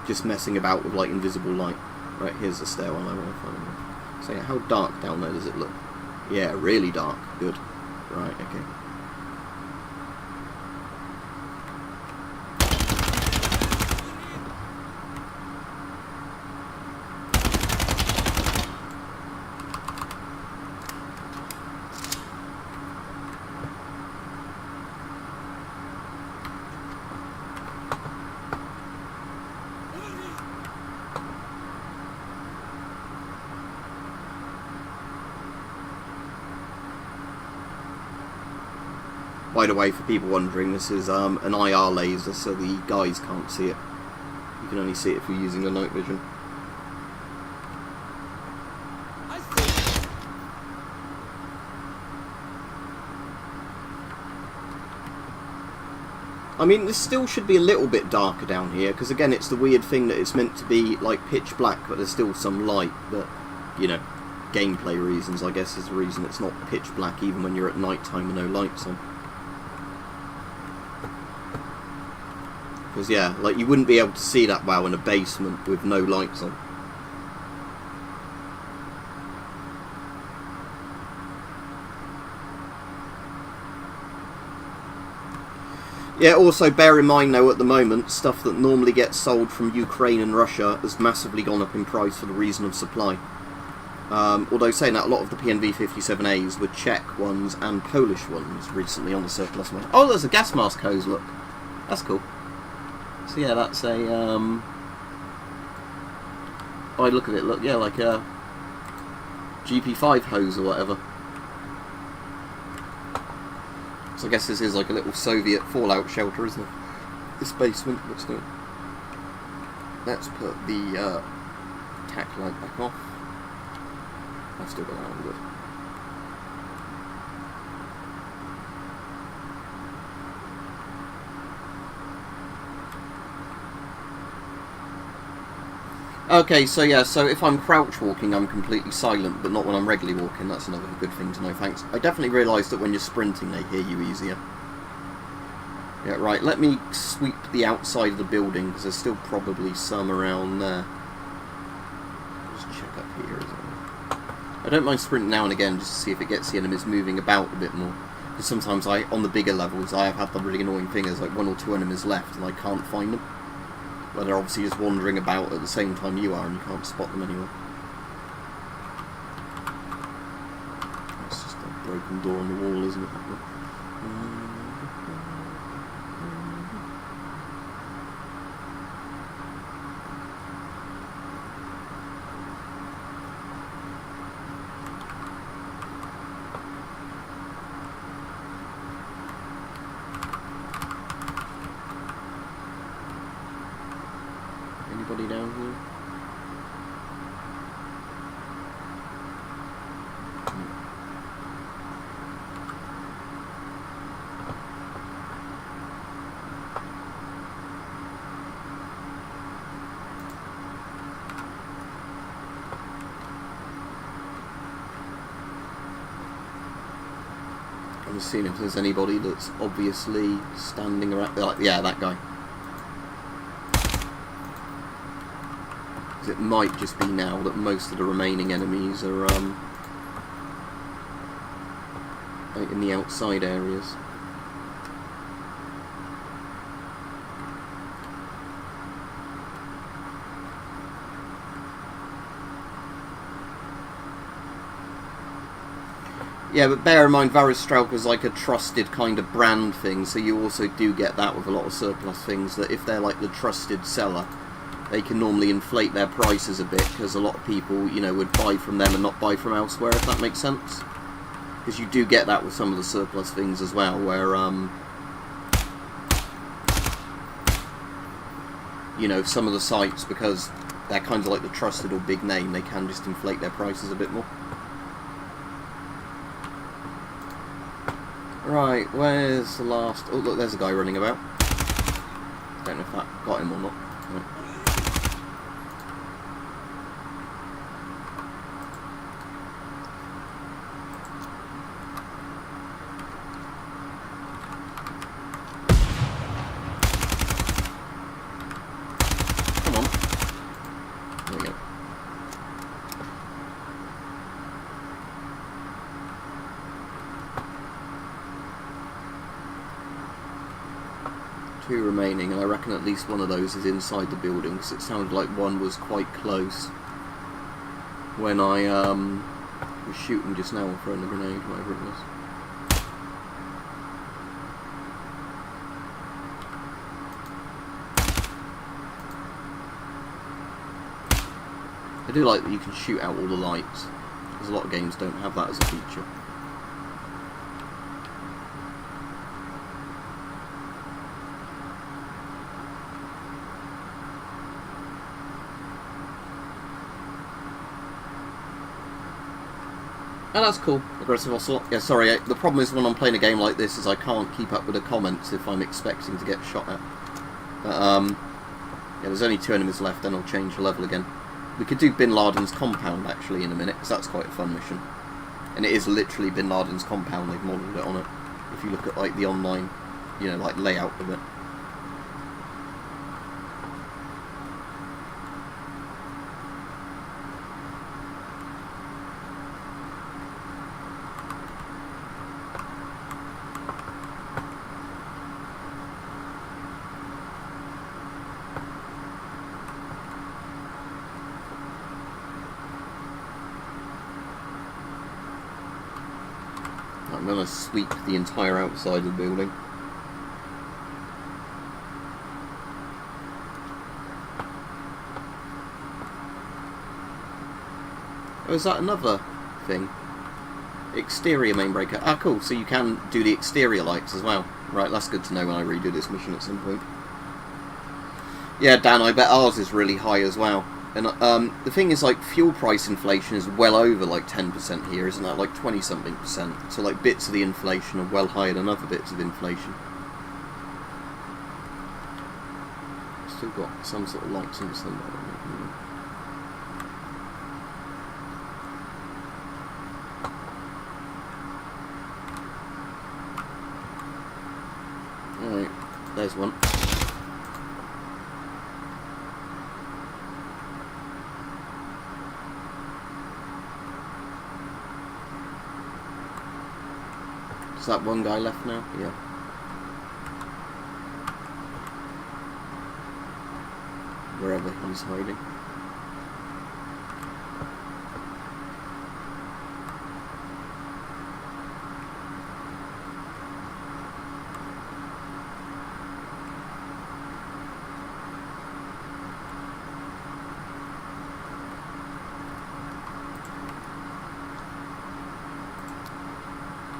just messing about with like invisible light. Right, here's the stairwell. I want to find it. So yeah, how dark down there does it look? Yeah, really dark. Good. Right, okay. By the way, for people wondering, this is an IR laser, so the guys can't see it. You can only see it if you're using the night vision. I mean, this still should be a little bit darker down here, because again, it's the weird thing that it's meant to be like pitch black, but there's still some light. But, you know, gameplay reasons, I guess, is the reason it's not pitch black even when you're at night time with no lights on. Because, yeah, like, you wouldn't be able to see that well in a basement with no lights on. Yeah, also bear in mind though, at the moment, stuff that normally gets sold from Ukraine and Russia has massively gone up in price for the reason of supply. Although saying that, a lot of the PNV 57As were Czech ones and Polish ones recently on the surplus market. Oh, there's a gas mask hose, look. That's cool. So yeah, that's a, by look at it, look, yeah, like a GP5 hose or whatever. So I guess this is like a little Soviet fallout shelter, isn't it? This basement. Let's put the tack light back off. I've still got that on good. Okay, so yeah, so if I'm crouch walking, I'm completely silent, but not when I'm regularly walking. That's another good thing to know, thanks. I definitely realised that when you're sprinting, they hear you easier. Yeah, right, let me sweep the outside of the building, because there's still probably some around there. Just check up here as well. I don't mind sprinting now and again, just to see if it gets the enemies moving about a bit more. Because sometimes, on the bigger levels, I have had the really annoying thing, there's like 1 or 2 enemies left, and I can't find them. Where they're obviously just wandering about at the same time you are and you can't spot them anywhere. That's just a broken door on the wall, isn't it? Anybody down here? I'm just seeing if there's anybody that's obviously standing around. Like, yeah, that guy. It might just be now that most of the remaining enemies are like in the outside areas. Yeah, but bear in mind, Varusstrauka is like a trusted kind of brand thing, so you also do get that with a lot of surplus things, that if they're like the trusted seller, they can normally inflate their prices a bit, because a lot of people, you know, would buy from them and not buy from elsewhere, if that makes sense. Because you do get that with some of the surplus things as well, where, you know, some of the sites, because they're kind of like the trusted or big name, they can just inflate their prices a bit more. Right, where's the last... Oh, look, there's a guy running about. Don't know if that got him or not. Right. Come on. There we go. Two remaining, and I reckon at least one of those is inside the building, because it sounded like one was quite close when I was shooting just now, or throwing a grenade, whatever it was. I do like that you can shoot out all the lights, because a lot of games don't have that as a feature. Oh, that's cool. Aggressive Ocelot. Yeah, sorry, the problem is when I'm playing a game like this is I can't keep up with the comments if I'm expecting to get shot at. But, yeah, there's only 2 enemies left, then I'll change the level again. We could do Bin Laden's compound, actually, in a minute, because that's quite a fun mission. And it is literally Bin Laden's compound, they've modelled it on it. If you look at, like, the online, you know, like, layout of it. I'm going to sweep the entire outside of the building. Oh, is that another thing? Exterior main breaker. Ah, cool. So you can do the exterior lights as well. Right, that's good to know when I redo this mission at some point. Yeah, Dan, I bet ours is really high as well. And the thing is, like, fuel price inflation is well over, like, 10% here, isn't that? Like, 20-something percent. So, like, bits of the inflation are well higher than other bits of inflation. Still got some sort of lights in the sun. Alright, there's one. Is that one guy left now? Yeah. Wherever he's hiding.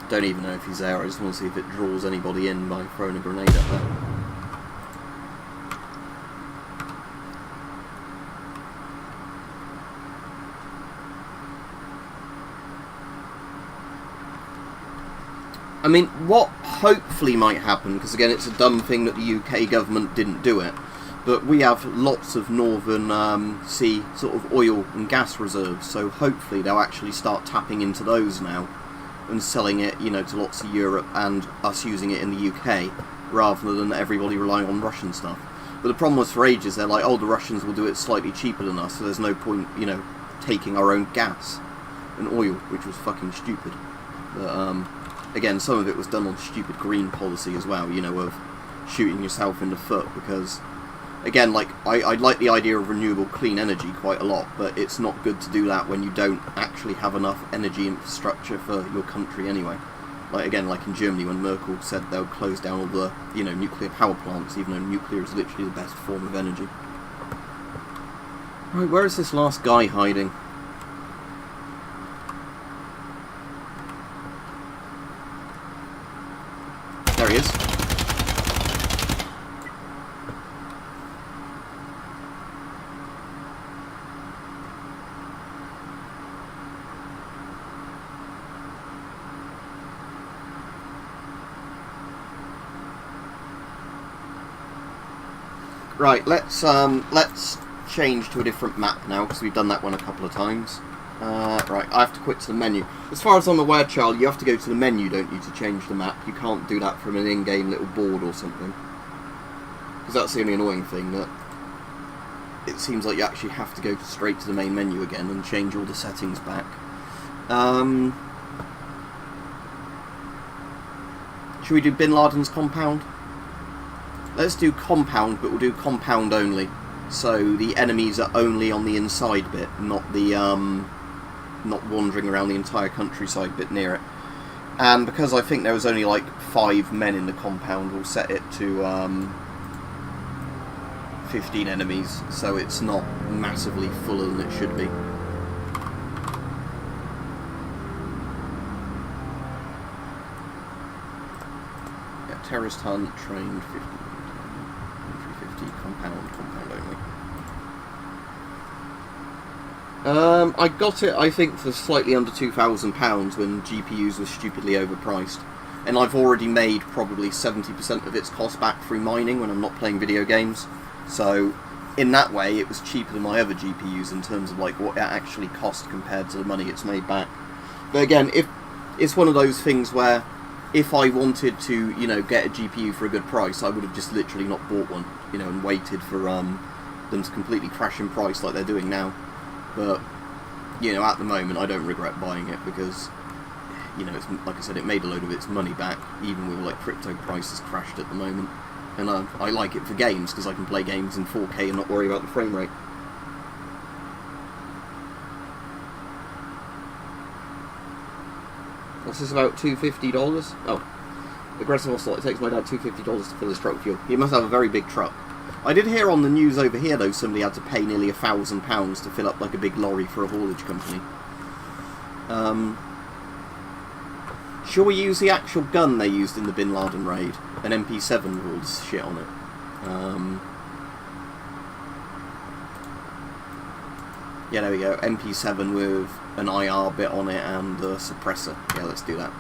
Don't even know if he's there, I just want to see if it draws anybody in by throwing a grenade at there. I mean, what hopefully might happen, because again it's a dumb thing that the UK government didn't do it, but we have lots of northern sea sort of oil and gas reserves, so hopefully they'll actually start tapping into those now and selling it, you know, to lots of Europe and us using it in the UK rather than everybody relying on Russian stuff. But the problem was for ages they're like, oh, the Russians will do it slightly cheaper than us, so there's no point, you know, taking our own gas and oil, which was fucking stupid. But again, some of it was done on stupid green policy as well, you know, of shooting yourself in the foot, because again, like, I like the idea of renewable clean energy quite a lot, but it's not good to do that when you don't actually have enough energy infrastructure for your country anyway. Like, again, like in Germany when Merkel said they'll close down all the, you know, nuclear power plants, even though nuclear is literally the best form of energy. Right, where is this last guy hiding? There he is. Right, let's change to a different map now, because we've done that one a couple of times. Right, I have to quit to the menu. As far as I'm aware, Charlie, you have to go to the menu, don't you, to change the map? You can't do that from an in-game little board or something. Because that's the only annoying thing, that it seems like you actually have to go straight to the main menu again and change all the settings back. Should we do Bin Laden's compound? Let's do compound, but we'll do compound only. So the enemies are only on the inside bit, not the not wandering around the entire countryside bit near it. And because I think there was only like 5 men in the compound, we'll set it to 15 enemies, so it's not massively fuller than it should be. Yeah, terrorist hunt, trained 50. Compound only. I got it, I think, for slightly under £2,000 when GPUs were stupidly overpriced. And I've already made probably 70% of its cost back through mining when I'm not playing video games. So, in that way, it was cheaper than my other GPUs in terms of like what it actually cost compared to the money it's made back. But again, if it's one of those things where if I wanted to, you know, get a GPU for a good price, I would have just literally not bought one, you know, and waited for them to completely crash in price like they're doing now. But, you know, at the moment, I don't regret buying it because, you know, it's, like I said, it made a load of its money back, even with, like, crypto prices crashed at the moment. And I like it for games, because I can play games in 4K and not worry about the frame rate. What's this about, $250? Oh, aggressive ocelot. It takes my dad $250 to fill his truck with fuel. He must have a very big truck. I did hear on the news over here, though, somebody had to pay nearly £1,000 to fill up like a big lorry for a haulage company. Shall we use the actual gun they used in the Bin Laden raid? An MP7 with all this shit on it. Yeah, there we go. MP7 with an IR bit on it and a suppressor. Yeah, let's do that.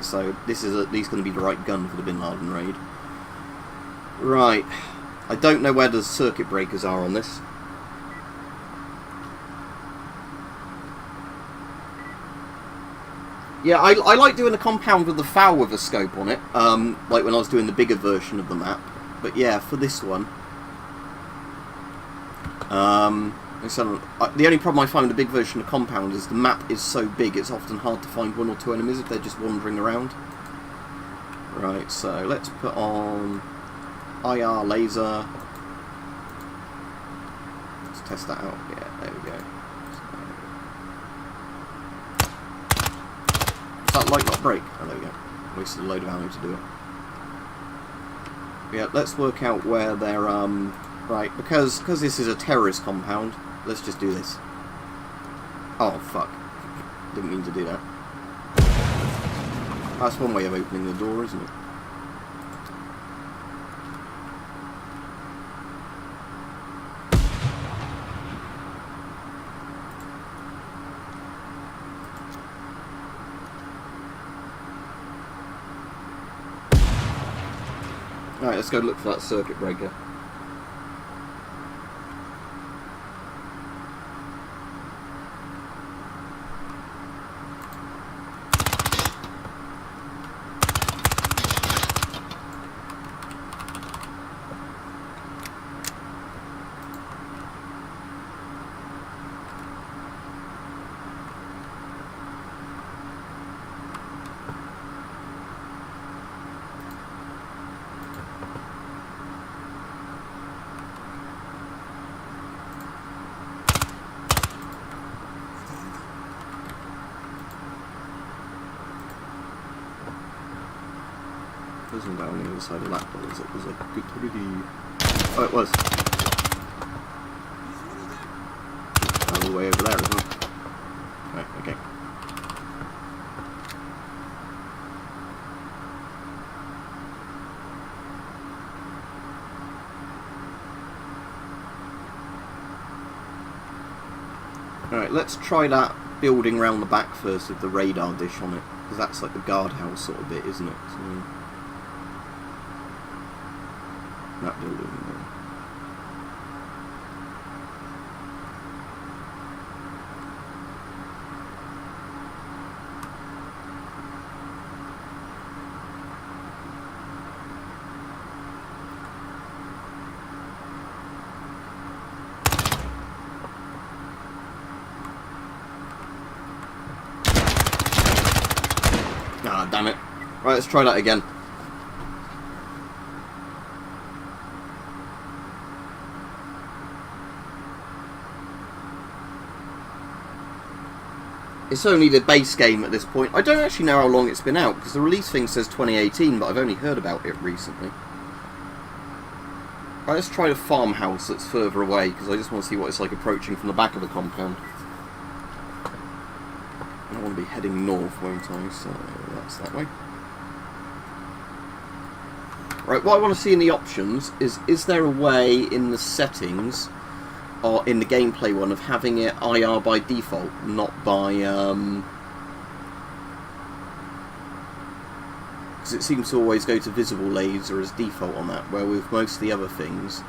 So this is at least going to be the right gun for the Bin Laden raid. Right. I don't know where the circuit breakers are on this. Yeah, I like doing a compound with the foul with a scope on it, like when I was doing the bigger version of the map. But yeah, for this one, the only problem I find with the big version of compound is the map is so big, it's often hard to find one or two enemies if they're just wandering around. Right, so let's put on IR laser. Let's test that out. Yeah, there we go. That light not break? Oh, there we go. Wasted a load of ammo to do it. Yeah, let's work out where they're, right, because this is a terrorist compound, let's just do this. Oh, fuck. Didn't mean to do that. That's one way of opening the door, isn't it? Alright, let's go look for that circuit breaker. Wasn't down the other side of that one, was it? Was like oh, it was. All the way over there as well. Right, okay. Alright, let's try that building round the back first with the radar dish on it, because that's like the guardhouse sort of bit, isn't it? So, that building there. Ah, damn it. Right, let's try that again. It's only the base game at this point. I don't actually know how long it's been out, because the release thing says 2018, but I've only heard about it recently. Right, let's try the farmhouse that's further away, because I just want to see what it's like approaching from the back of the compound. I want to be heading north, won't I? So that's that way. Right, what I want to see in the options is there a way in the settings or in the gameplay one, of having it IR by default, not by because it seems to always go to visible laser as default on that, where with most of the other things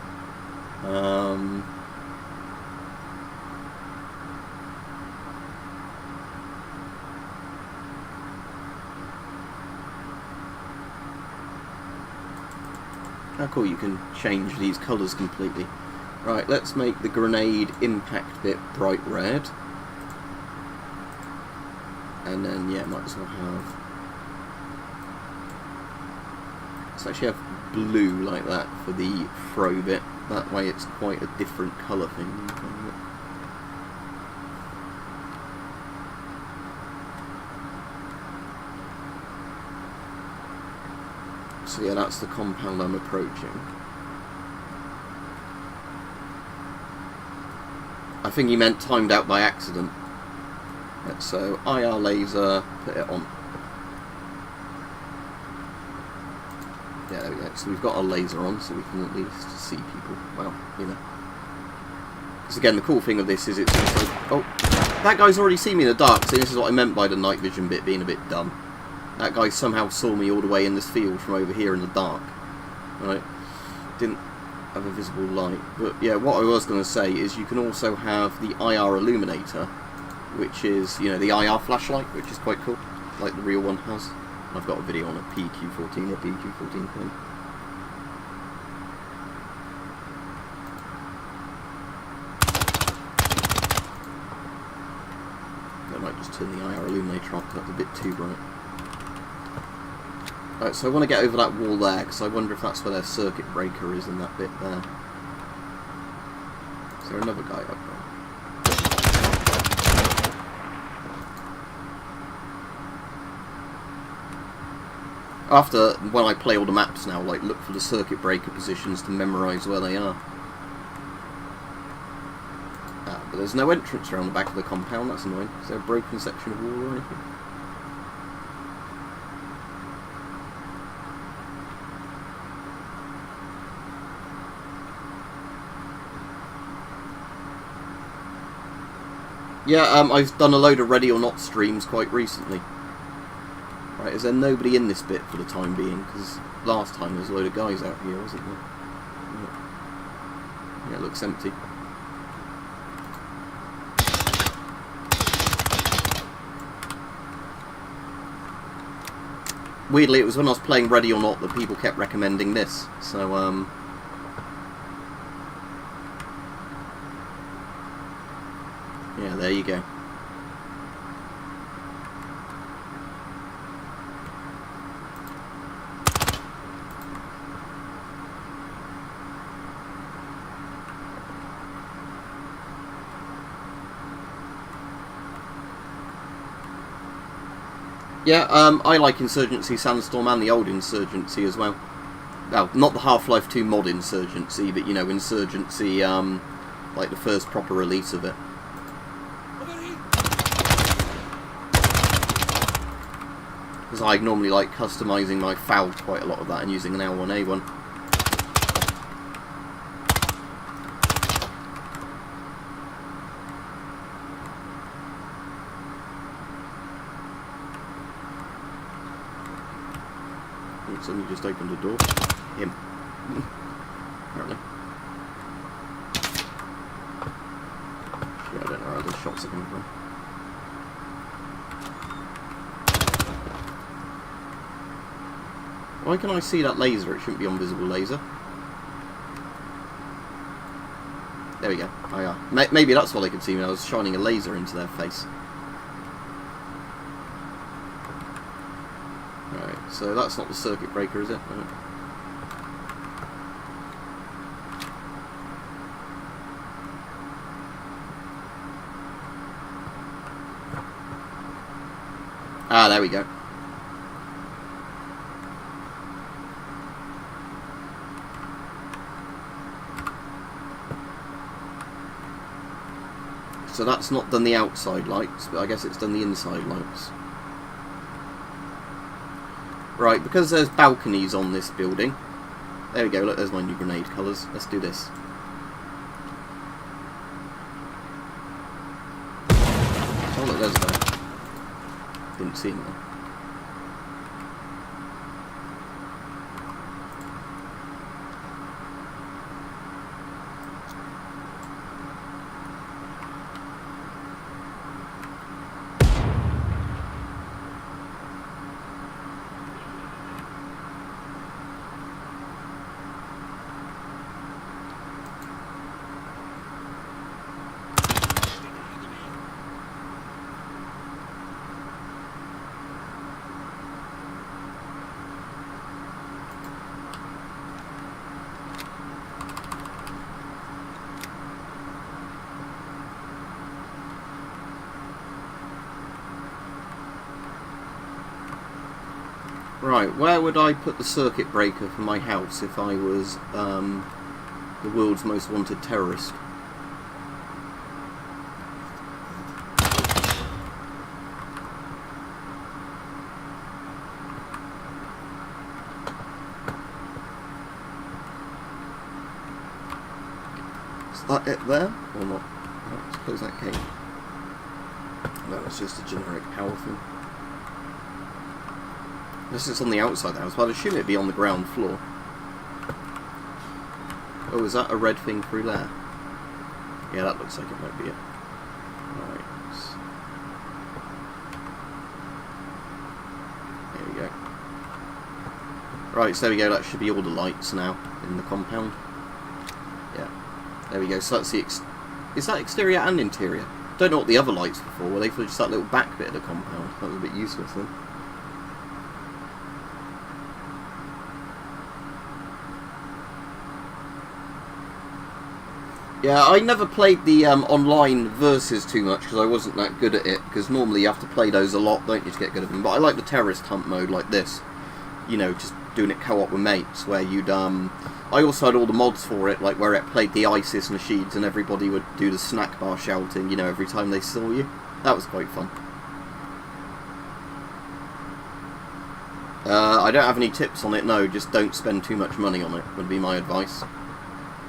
how cool, you can change these colours completely. Right, let's make the grenade impact bit bright red. And then, yeah, might as well have... let's actually have blue like that for the throw bit. That way it's quite a different colour thing. So yeah, that's the compound I'm approaching. I think he meant timed out by accident. Yeah, so IR laser, put it on. Yeah, there we go. So we've got our laser on, so we can at least see people. Well, you know. Because again, the cool thing of this is it's also... oh, that guy's already seen me in the dark, so this is what I meant by the night vision bit being a bit dumb. That guy somehow saw me all the way in this field from over here in the dark. Right? Didn't have a visible light. But yeah, what I was going to say is you can also have the IR illuminator, which is, you know, the IR flashlight, which is quite cool, like the real one has. I've got a video on a PQ14 or PQ14 thing. I might just turn the IR illuminator off, that's a bit too bright. Right, so I want to get over that wall there, because I wonder if that's where their circuit breaker is in that bit there. Is there another guy up there? After, when I play all the maps now, like, look for the circuit breaker positions to memorise where they are. Ah, but there's no entrance around the back of the compound, that's annoying. Is there a broken section of wall or anything? Yeah, I've done a load of Ready or Not streams quite recently. Right, is there nobody in this bit for the time being? Because last time there was a load of guys out here, wasn't there? Yeah, it looks empty. Weirdly, it was when I was playing Ready or Not that people kept recommending this. So, yeah, there you go. Yeah, I like Insurgency Sandstorm and the old Insurgency as well. Well, not the Half-Life 2 mod Insurgency, but, you know, Insurgency, like the first proper release of it. Because I normally like customising my FAL quite a lot of that and using an L1A1. Somebody just opened the door. Him. Apparently. Yeah, I don't know where those shots are coming from. Why can I see that laser? It shouldn't be on visible laser. There we go. Oh, yeah. Maybe that's why they could see me. I was shining a laser into their face. Right, so that's not the circuit breaker, is it? No. Ah, there we go. So that's not done the outside lights, but I guess it's done the inside lights. Right, because there's balconies on this building. There we go, look, there's my new grenade colours. Let's do this. Didn't see him there. Right, where would I put the circuit breaker for my house if I was the world's most wanted terrorist? Is that it there, or not? No, let's close that gate. No, it's just a generic power thing. This is on the outside of the house, but I'd assume it'd be on the ground floor. Oh, is that a red thing through there? Yeah, that looks like it might be it. Right. There we go. Right, so there we go, that should be all the lights now in the compound. Yeah. There we go, so that's the is that exterior and interior? Don't know what the other lights were for, were they for just that little back bit of the compound? That was a bit useless then. Yeah, I never played the online versus too much because I wasn't that good at it, because normally you have to play those a lot, don't you, to get good at them. But I like the terrorist hunt mode like this, you know, just doing it co-op with mates, where you'd I also had all the mods for it, like where it played the ISIS machines and everybody would do the snack bar shouting, you know, every time they saw you. That was quite fun. I don't have any tips on it, no, just don't spend too much money on it, would be my advice.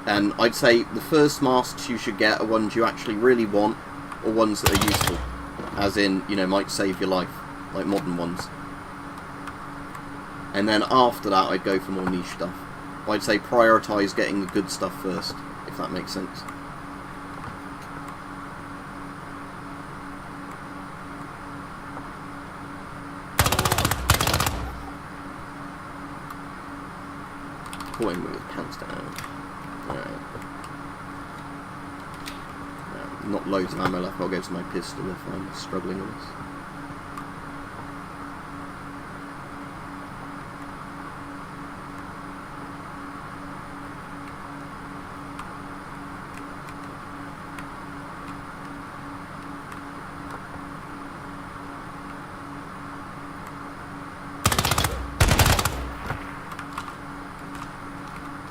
And I'd say the first masks you should get are ones you actually really want, or ones that are useful. As in, you know, might save your life, like modern ones. And then after that, I'd go for more niche stuff. But I'd say prioritise getting the good stuff first, if that makes sense. Going with his pants down. Not loads of ammo left, I'll go to my pistol if I'm struggling with this.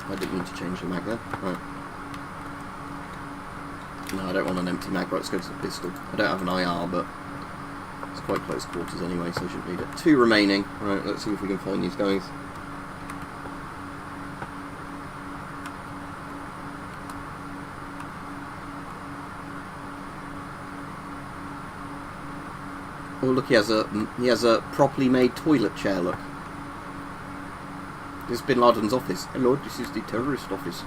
I didn't mean to change the mag there. Right. No, I don't want an empty mag. Right, let's go to the pistol. I don't have an IR, but it's quite close quarters anyway, so I shouldn't need it. 2 remaining. Right, let's see if we can find these guys. Oh, look, he has a properly made toilet chair. Look, this is Bin Laden's office. Hello, this is the terrorist office.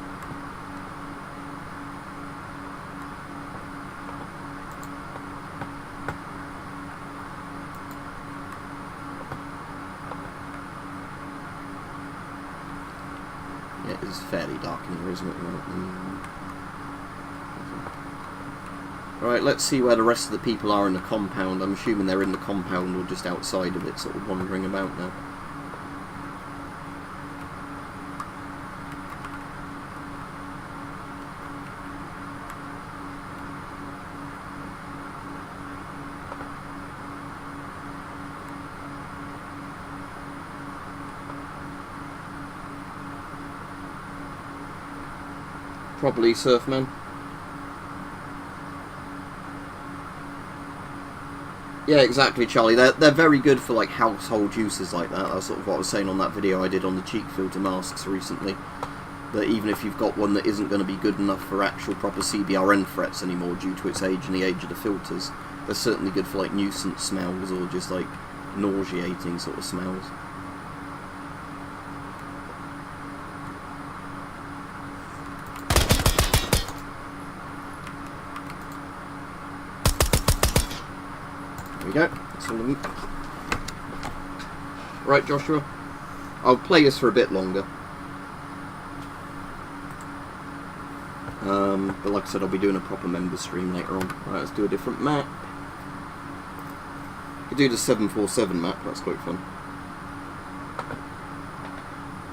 Yeah, it's fairly dark in here, isn't it? Right, let's see where the rest of the people are in the compound. I'm assuming they're in the compound or just outside of it, sort of wandering about now. Probably Surfman. Yeah, exactly, Charlie. They're very good for like household uses like that. That's sort of what I was saying on that video I did on the cheek filter masks recently. That even if you've got one that isn't going to be good enough for actual proper CBRN threats anymore due to its age and the age of the filters, They're certainly good for like nuisance smells or just like nauseating sort of smells. There we go. That's all of them. Right, Joshua. I'll play this for a bit longer. But like I said, I'll be doing a proper member stream later on. Right, let's do a different map. We do the 747 map, that's quite fun.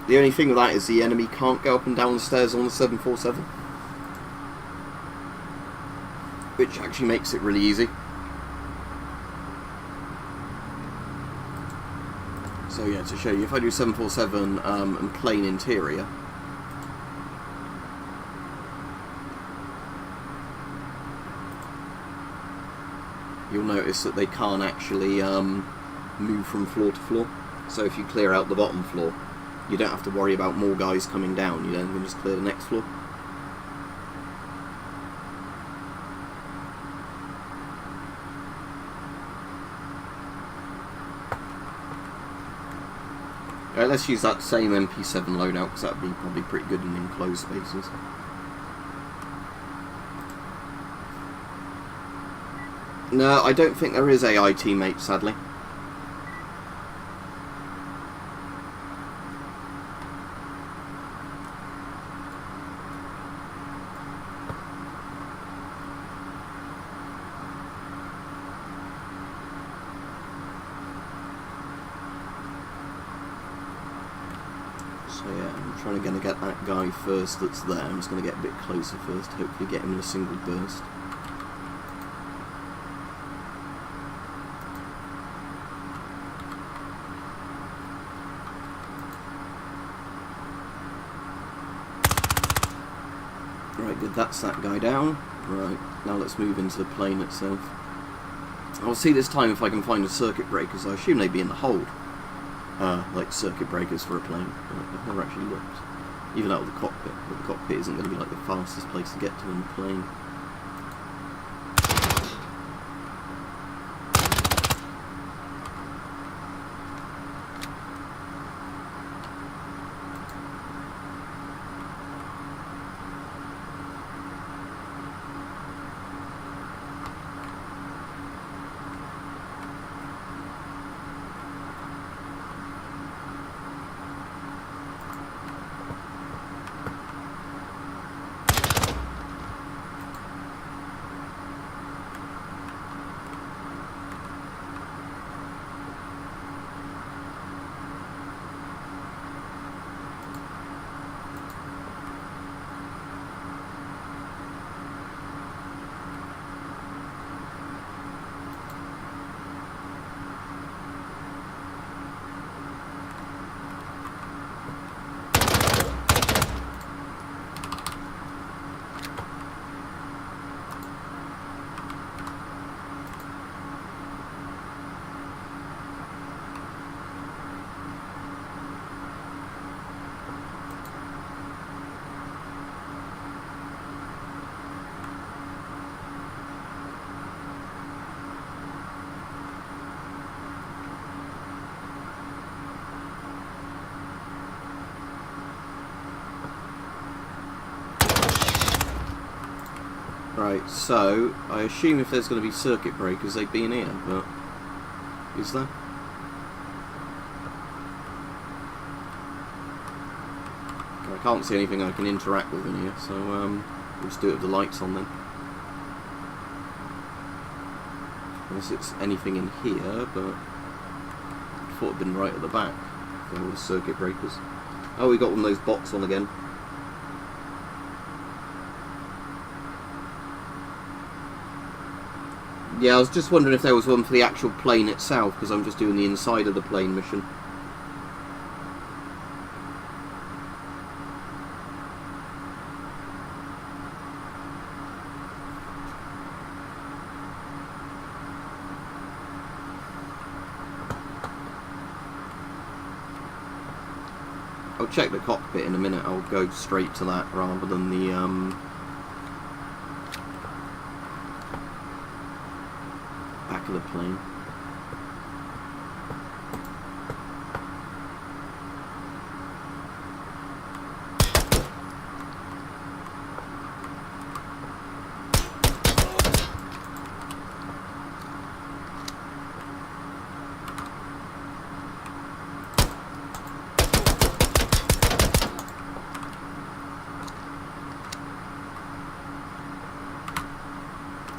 The only thing with that is the enemy can't go up and down the stairs on the 747. Which actually makes it really easy. So yeah, to show you, if I do 747 and plain interior, you'll notice that they can't actually move from floor to floor. So if you clear out the bottom floor, you don't have to worry about more guys coming down. You then can just clear the next floor. Let's use that same MP7 loadout, because that would be probably pretty good in enclosed spaces. No, I don't think there is AI teammates, sadly. So yeah, I'm trying to get that guy first that's there. I'm just going to get a bit closer first, hopefully get him in a single burst. Right, good, that's that guy down. Right, now let's move into the plane itself. I'll see this time if I can find a circuit breakers. I assume they'd be in the hold. Like circuit breakers for a plane. I've never actually looked. Even out of the cockpit. But the cockpit isn't going to be like the fastest place to get to in the plane. Right, so I assume if there's going to be circuit breakers, they'd be in here, but is there? I can't see anything I can interact with in here, so we'll just do it with the lights on then. Unless it's anything in here, but I thought it'd been right at the back. There were the circuit breakers. Oh, we got one of those bots on again. Yeah, I was just wondering if there was one for the actual plane itself, because I'm just doing the inside of the plane mission. I'll check the cockpit in a minute. I'll go straight to that rather than the of the plane.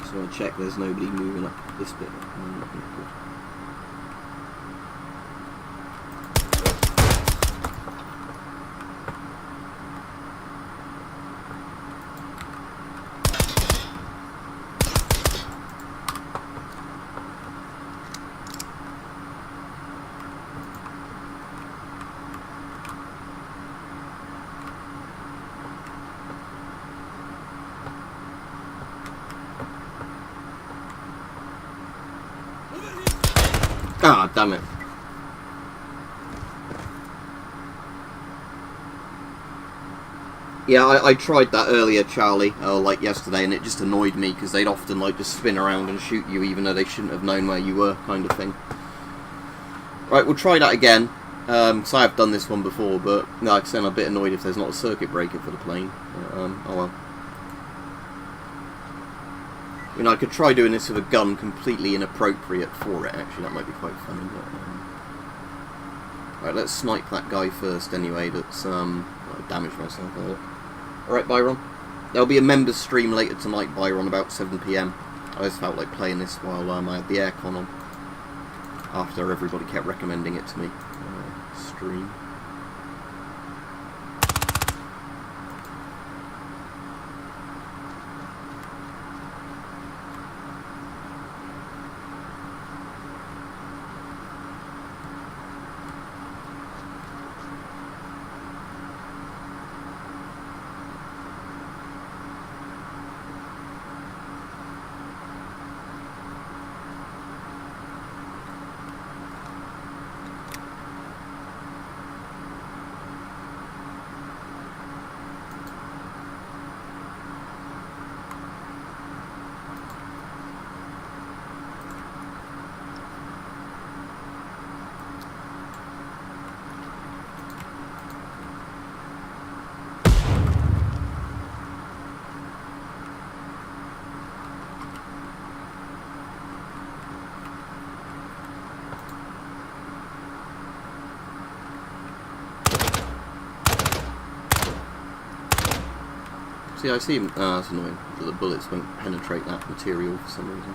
So I'll check there's nobody moving up this bit. Good. Ah, damn it. Yeah, I tried that earlier, Charlie, like yesterday, and it just annoyed me because they'd often like just spin around and shoot you even though they shouldn't have known where you were, kind of thing. Right, we'll try that again, because I have done this one before, but like I said, I'm a bit annoyed if there's not a circuit breaker for the plane. Oh well. You know, I could try doing this with a gun completely inappropriate for it, actually, that might be quite funny. But, right, let's snipe that guy first anyway, that's, I damaged myself there. Alright, Byron. There'll be a members stream later tonight, Byron, about 7 PM. I just felt like playing this while I had the aircon on, after everybody kept recommending it to me. Stream. See, I see him. That's annoying. The bullets won't penetrate that material for some reason.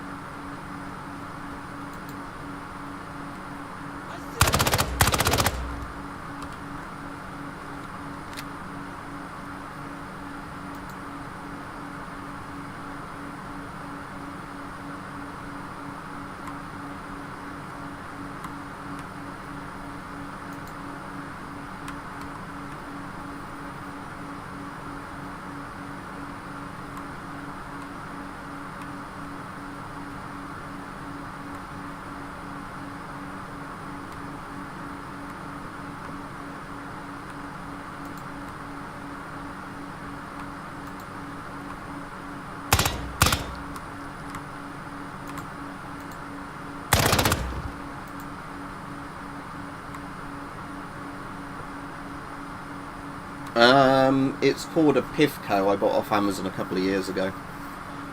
It's called a Pifco. I bought off Amazon a couple of years ago.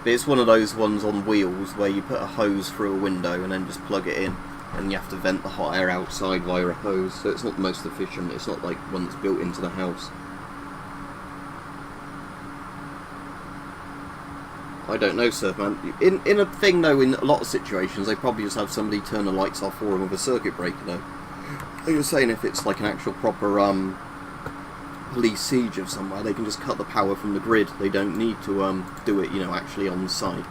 But it's one of those ones on wheels where you put a hose through a window and then just plug it in, and you have to vent the hot air outside via a hose. So it's not the most efficient. It's not like one that's built into the house. I don't know, sir, man. In a thing though, in a lot of situations, they probably just have somebody turn the lights off for them with a circuit breaker though. You're saying if it's like an actual proper police siege of somewhere, they can just cut the power from the grid. They don't need to do it, you know, actually on site.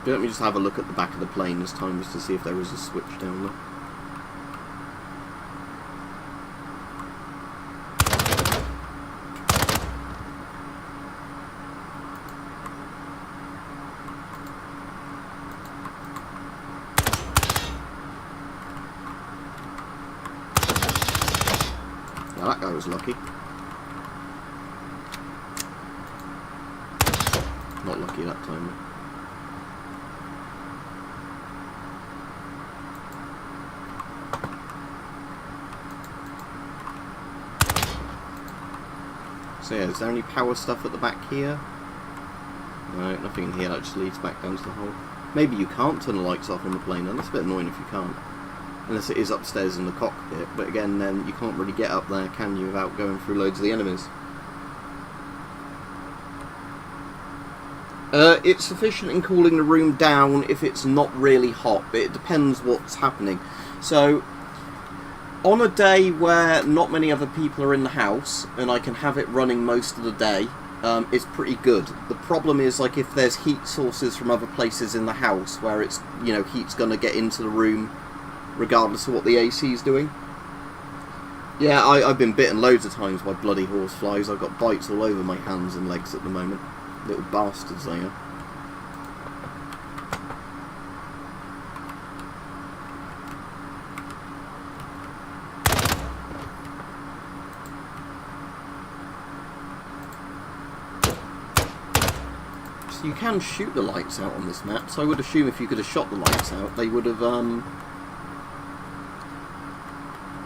Let me just have a look at the back of the plane this time, just to see if there is a switch down there. Yeah, that guy was lucky. Not lucky that time, though. So yeah, is there any power stuff at the back here? No, nothing in here. That just leads back down to the hole. Maybe you can't turn the lights off on the plane, and that's a bit annoying if you can't. Unless it is upstairs in the cockpit, but again, then you can't really get up there, can you, without going through loads of the enemies. It's sufficient in cooling the room down if it's not really hot, but it depends what's happening. So, on a day where not many other people are in the house, and I can have it running most of the day, it's pretty good. The problem is, like, if there's heat sources from other places in the house, where it's, you know, heat's going to get into the room regardless of what the AC is doing. Yeah, I've been bitten loads of times by bloody horseflies. I've got bites all over my hands and legs at the moment. Little bastards they are. So you can shoot the lights out on this map, so I would assume if you could have shot the lights out, they would have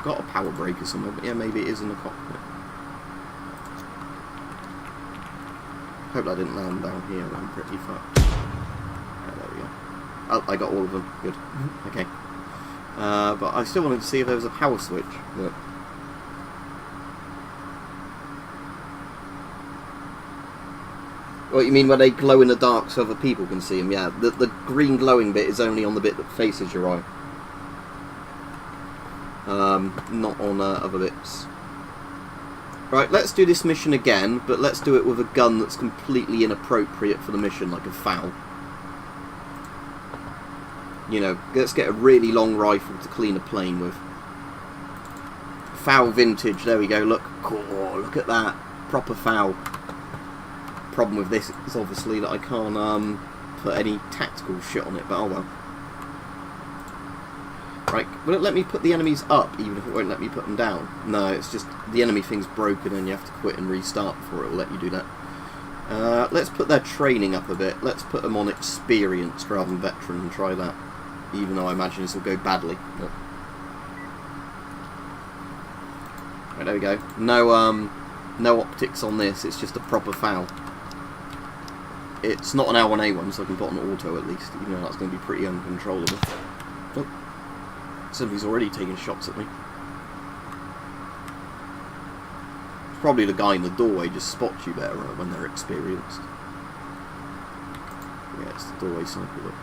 got a power breaker somewhere, but yeah, maybe it is in the cockpit. Hope that didn't land down here, I'm pretty fucked. Yeah, there we go. Oh, I got all of them. Good. Okay. But I still wanted to see if there was a power switch. But what you mean when they glow in the dark so other people can see them? Yeah, the green glowing bit is only on the bit that faces your eye. Not on other bits. Right, let's do this mission again, but let's do it with a gun that's completely inappropriate for the mission, like a FAL. You know, let's get a really long rifle to clean a plane with. FAL vintage, there we go, look. Oh, look at that. Proper FAL. Problem with this is obviously that I can't put any tactical shit on it, but oh well. Right, will it let me put the enemies up even if it won't let me put them down? No, it's just the enemy thing's broken and you have to quit and restart before it will let you do that. Let's put their training up a bit. Let's put them on experienced rather than veteran and try that. Even though I imagine this will go badly. But... right, there we go. No, no optics on this, it's just a proper FAL. It's not an L1A1, so I can put on auto at least, even though that's going to be pretty uncontrollable. Oh. Somebody's already taking shots at me. Probably the guy in the doorway just spots you better when they're experienced. Yeah, it's the doorway sniper, look.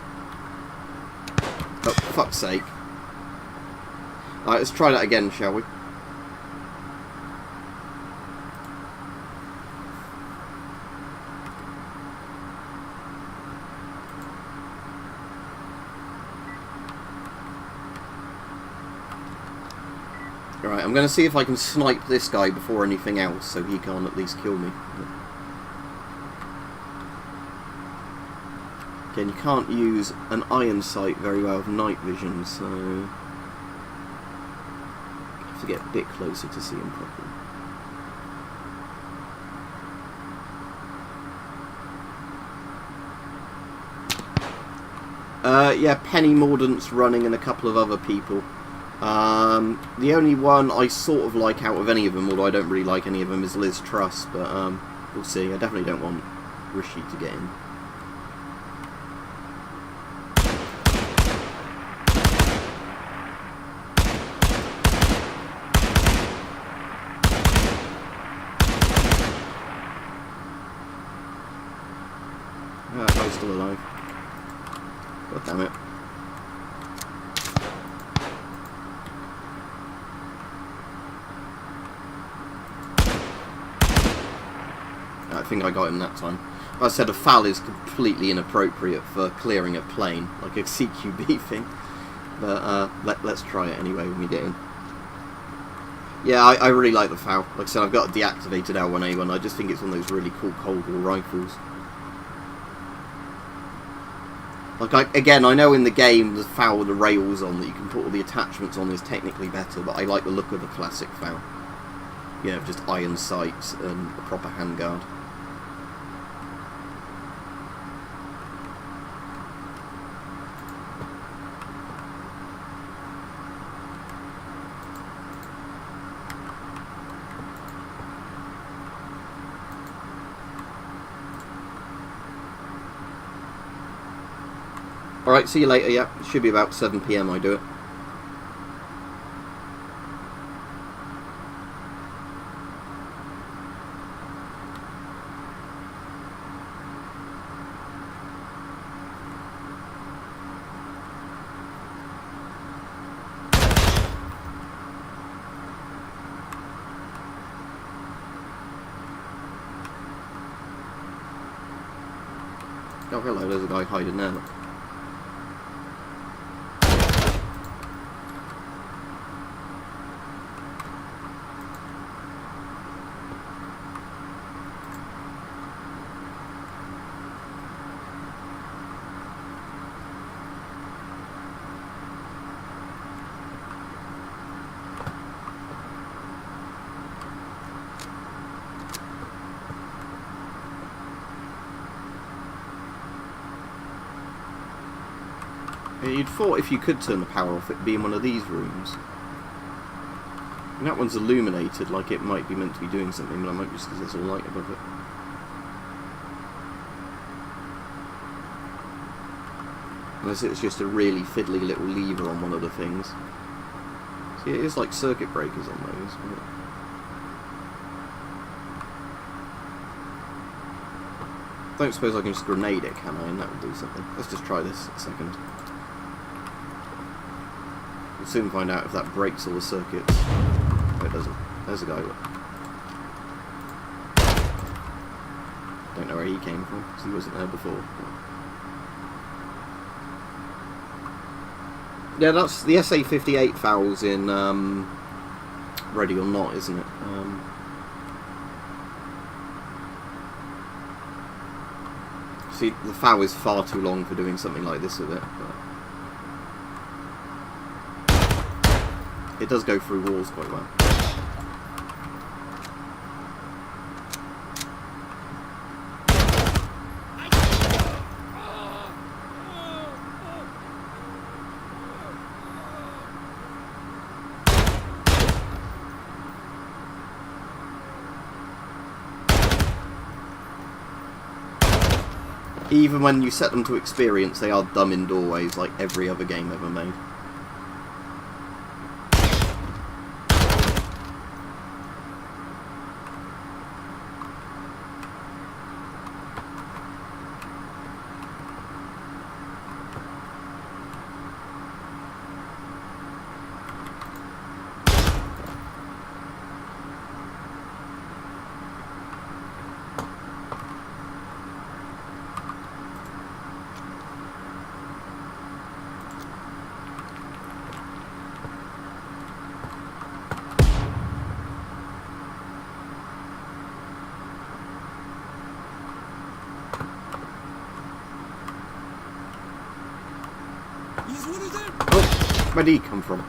Oh, for fuck's sake. Alright, let's try that again, shall we? Right, I'm going to see if I can snipe this guy before anything else, so he can't at least kill me. Again, you can't use an iron sight very well with night vision, so... I have to get a bit closer to see him properly. Yeah, Penny Mordaunt's running and a couple of other people. The only one I sort of like out of any of them, although I don't really like any of them, is Liz Truss, but we'll see. I definitely don't want Rishi to get in. Ah, guy's still alive. God damn it. I think I got him that time. Like I said, a FAL is completely inappropriate for clearing a plane, like a CQB thing. But let's try it anyway when we get in. Yeah, I really like the FAL. Like I said, I've got a deactivated L1A1. I just think it's one of those really cool Cold War rifles. Like, again, I know in the game the FAL with the rails on that you can put all the attachments on is technically better, but I like the look of a classic FAL. You know, just iron sights and a proper handguard. Alright, see you later, yeah. It should be about 7 PM I do it. Oh, hello, there's a guy hiding there. Look. You'd thought if you could turn the power off, it'd be in one of these rooms. And that one's illuminated, like it might be meant to be doing something, but I might just because there's a light above it. Unless it's just a really fiddly little lever on one of the things. See, it is like circuit breakers on those. I don't suppose I can just grenade it, can I? And that will do something. Let's just try this a second. We'll soon find out if that breaks all the circuits. No, it doesn't. There's a guy. Look. Don't know where he came from, because he wasn't there before. Yeah, that's the SA-58 FALs in Ready or Not, isn't it? See, the FAL is far too long for doing something like this with it. But it does go through walls quite well. Even when you set them to experience, they are dumb in doorways like every other game ever made. Where did he come from?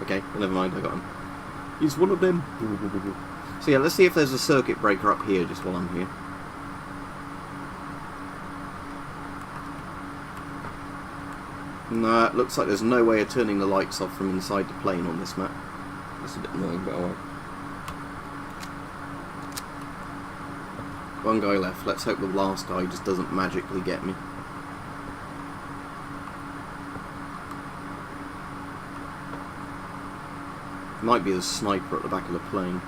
Okay, never mind, I got him. He's one of them. So yeah, let's see if there's a circuit breaker up here just while I'm here. Nah, it looks like there's no way of turning the lights off from inside the plane on this map. That's a bit annoying, but alright. One guy left. Let's hope the last guy just doesn't magically get me. Might be the sniper at the back of the plane.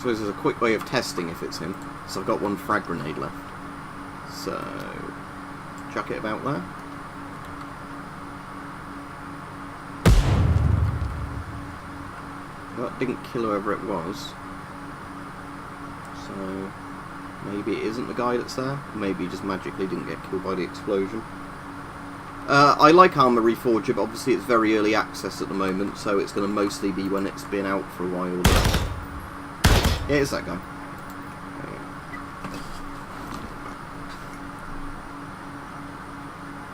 So there's a quick way of testing if it's him. So I've got one frag grenade left. So chuck it about there. That didn't kill whoever it was. So maybe it isn't the guy that's there. Maybe he just magically didn't get killed by the explosion. I like Armour Reforger, but obviously it's very early access at the moment, so it's going to mostly be when it's been out for a while. Yeah, it is that guy.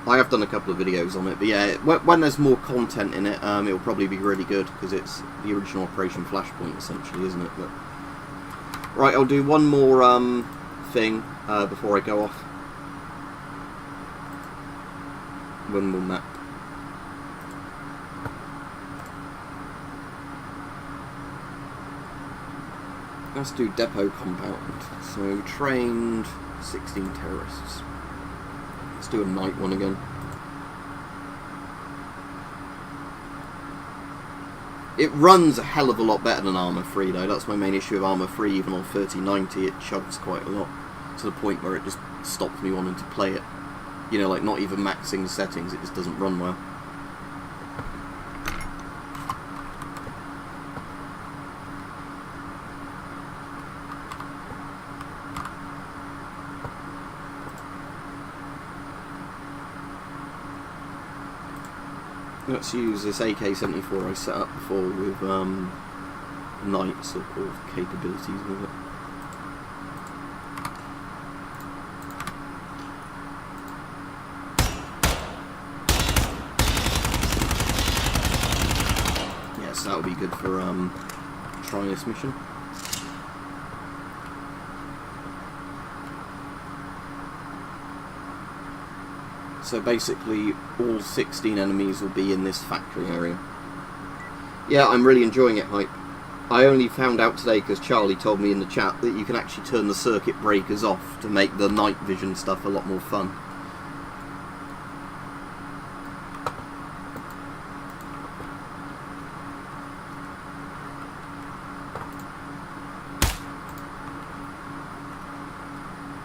I have done a couple of videos on it, but yeah, when there's more content in it, it'll probably be really good, because it's the original Operation Flashpoint, essentially, isn't it? But right, I'll do one more thing before I go off. One more map. Let's do Depot Compound. So, trained 16 terrorists. Let's do a night one again. It runs a hell of a lot better than Armour 3 though. That's my main issue with Armour 3. Even on 3090 it chugs quite a lot, to the point where it just stops me wanting to play it. You know, like not even maxing settings, it just doesn't run well. Let's use this AK-74 I set up before with night sort of capabilities with it. Yes, that would be good for trying this mission. So basically, all 16 enemies will be in this factory area. Yeah, I'm really enjoying it, Hype. I only found out today because Charlie told me in the chat that you can actually turn the circuit breakers off to make the night vision stuff a lot more fun.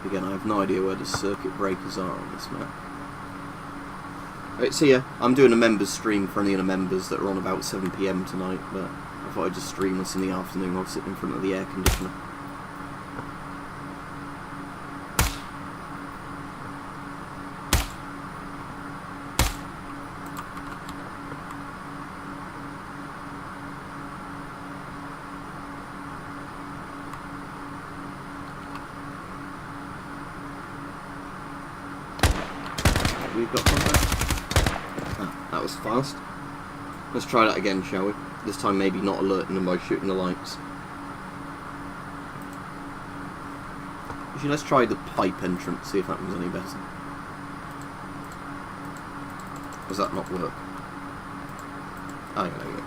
Again, I have no idea where the circuit breakers are on this map. Right, so yeah, I'm doing a members stream for any of the members that are on about 7 PM tonight, but I thought I'd just stream this in the afternoon while sitting in front of the air conditioner. We've got contact. That was fast. Let's try that again, shall we? This time maybe not alerting them by shooting the lights. Actually, let's try the pipe entrance, see if that one's any better. Does that not work? Oh, yeah, there we go.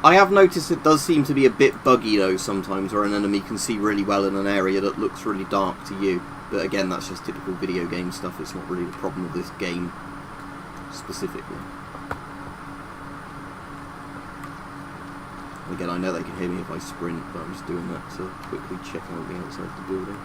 I have noticed it does seem to be a bit buggy though sometimes, where an enemy can see really well in an area that looks really dark to you. But again, that's just typical video game stuff, it's not really the problem of this game specifically. Again, I know they can hear me if I sprint, but I'm just doing that to quickly check out the outside of the building.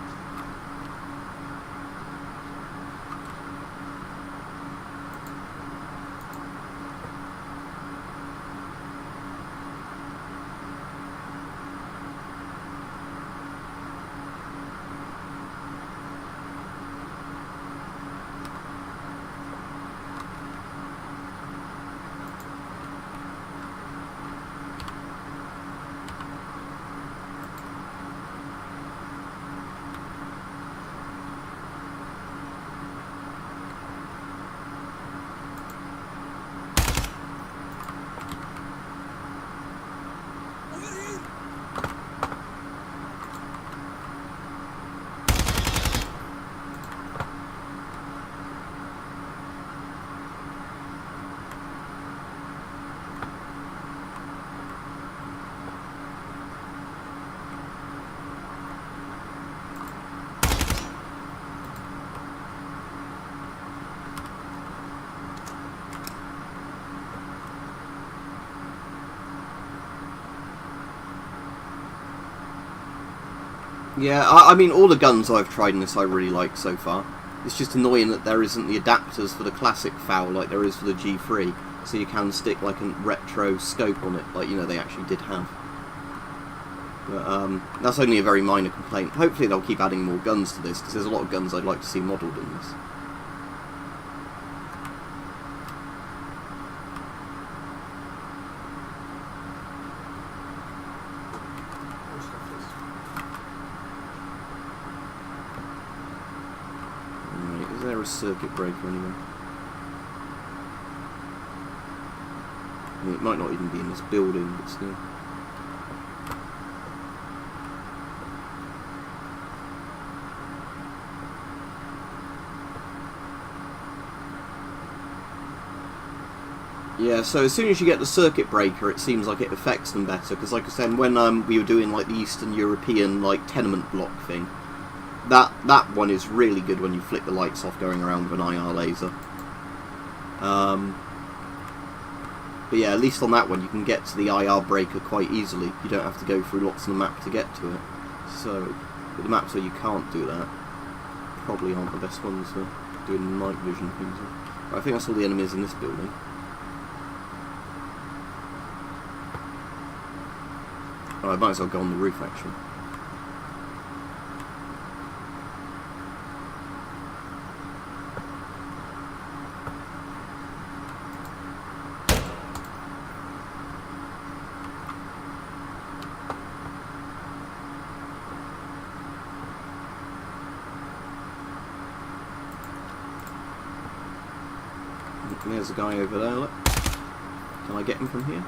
Yeah, I mean, all the guns I've tried in this I really like so far. It's just annoying that there isn't the adapters for the classic FAL like there is for the G3, so you can stick like a retro scope on it, like, you know, they actually did have. But that's only a very minor complaint. Hopefully they'll keep adding more guns to this, because there's a lot of guns I'd like to see modelled in this. Right, is there a circuit breaker anywhere? I mean, it might not even be in this building, but still. Yeah, so as soon as you get the circuit breaker, it seems like it affects them better, because like I said, when we were doing like the Eastern European like tenement block thing, that one is really good when you flick the lights off going around with an IR laser. But yeah, at least on that one you can get to the IR breaker quite easily. You don't have to go through lots of the map to get to it. So, with the maps where you can't do that, probably aren't the best ones for doing night vision things. Right, I think that's all the enemies in this building. Oh, I might as well go on the roof actually. There's a guy over there, look. Can I get him from here?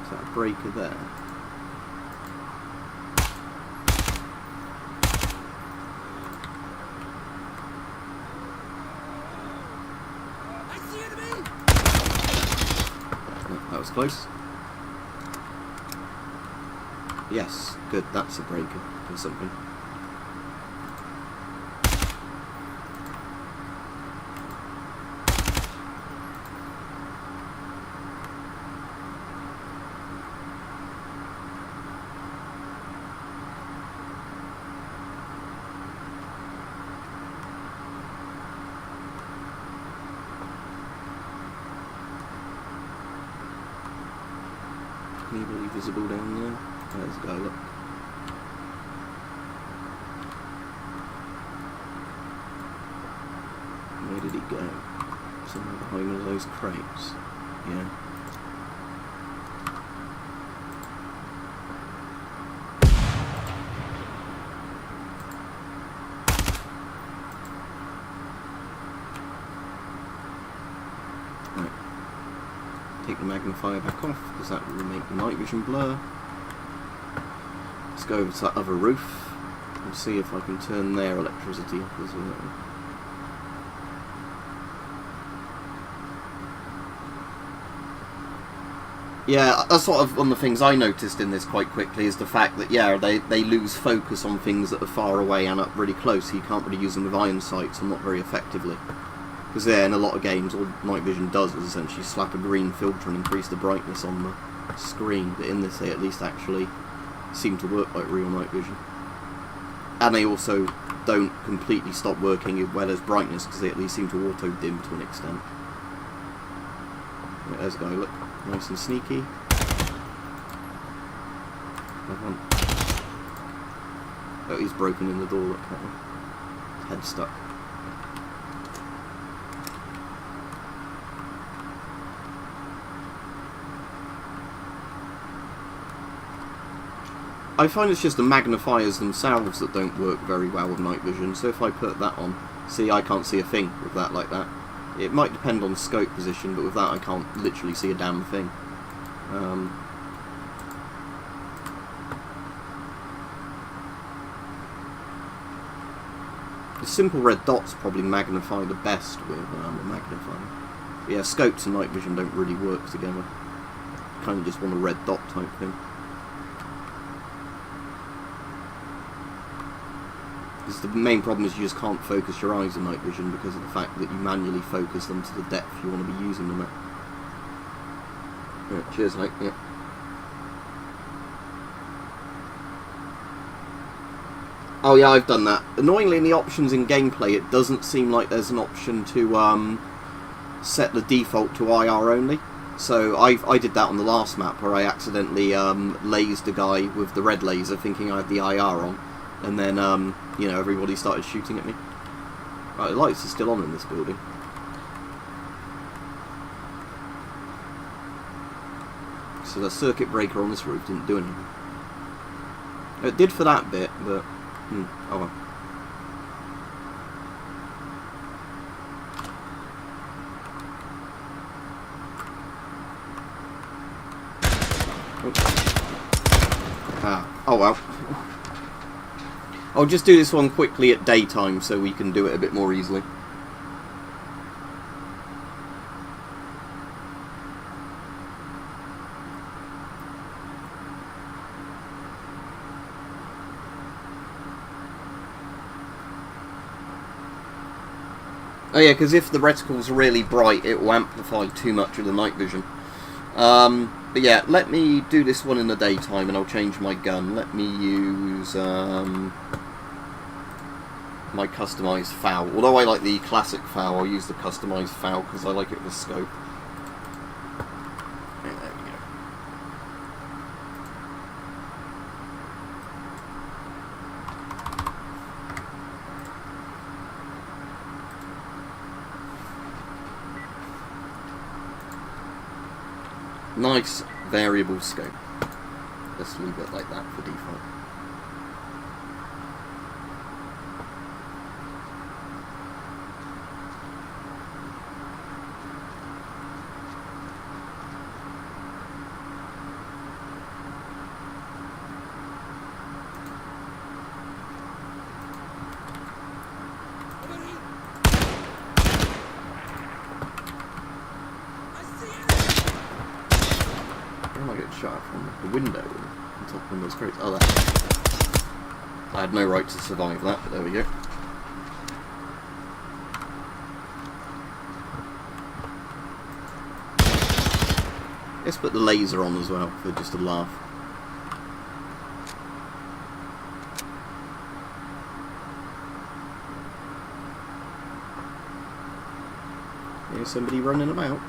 Is that a breaker there? Oh, that was close. Yes, good, that's a breaker or something. Clearly visible down there. There's a guy, look. Where did he go? Somewhere behind one of those crates. Yeah. Right. Take the magnifier back off, because that will make the night vision blur. Let's go over to that other roof and see if I can turn their electricity off as well. Yeah, that's sort of one of the things I noticed in this quite quickly, is the fact that, yeah, they lose focus on things that are far away and up really close, so you can't really use them with iron sights, and not very effectively. Because yeah, in a lot of games, all night vision does is essentially slap a green filter and increase the brightness on the screen, but in this they at least actually seem to work like real night vision. And they also don't completely stop working where there's brightness, because they at least seem to auto-dim to an extent. Yeah, there's a guy, look. Nice and sneaky. Oh, he's broken in the door, look, that one. His head's stuck. I find it's just the magnifiers themselves that don't work very well with night vision, so if I put that on, see, I can't see a thing with that like that. It might depend on scope position, but with that I can't literally see a damn thing. The simple red dots probably magnify the best with a magnifier. But yeah, scopes and night vision don't really work together. Kind of just want a red dot type thing. Because the main problem is you just can't focus your eyes in night vision because of the fact that you manually focus them to the depth you want to be using them at. Yeah, cheers, mate. Yeah. Oh yeah, I've done that. Annoyingly, in the options in gameplay, it doesn't seem like there's an option to set the default to IR only. So I did that on the last map where I accidentally lased a guy with the red laser thinking I had the IR on, and then you know, everybody started shooting at me. Right, the lights are still on in this building. So the circuit breaker on this roof didn't do anything. It did for that bit, but oh well. Oh well. I'll just do this one quickly at daytime so we can do it a bit more easily. Oh yeah, because if the reticle's really bright, it will amplify too much of the night vision. But yeah, let me do this one in the daytime and I'll change my gun. Let me use my customised FAL. Although I like the classic FAL, I'll use the customised FAL because I like it with scope. Yeah, there we go. Nice variable scope. Let's leave it like that for default. I get shot from the window on top of one of those crates. Oh, that. I had no right to survive that, but there we go. Let's put the laser on as well for just a laugh. Here's somebody running about.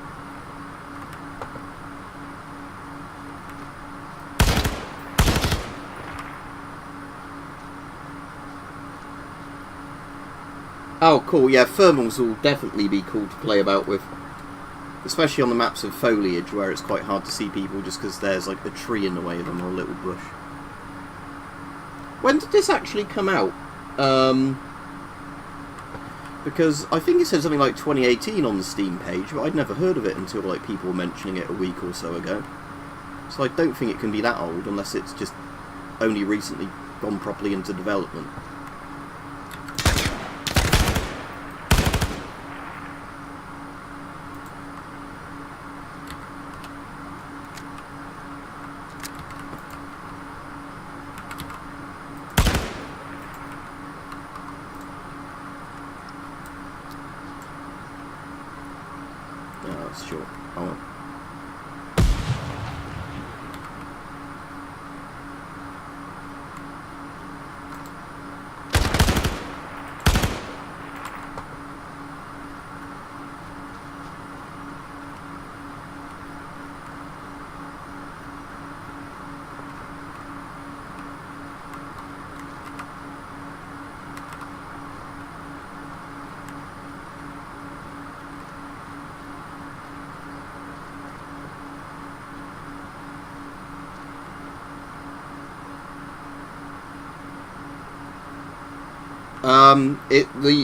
Oh, cool, yeah, thermals will definitely be cool to play about with. Especially on the maps of foliage, where it's quite hard to see people just because there's like a tree in the way of them or a little bush. When did this actually come out? Because I think it said something like 2018 on the Steam page, but I'd never heard of it until like people were mentioning it a week or so ago. So I don't think it can be that old unless it's just only recently gone properly into development. Sure. Oh well.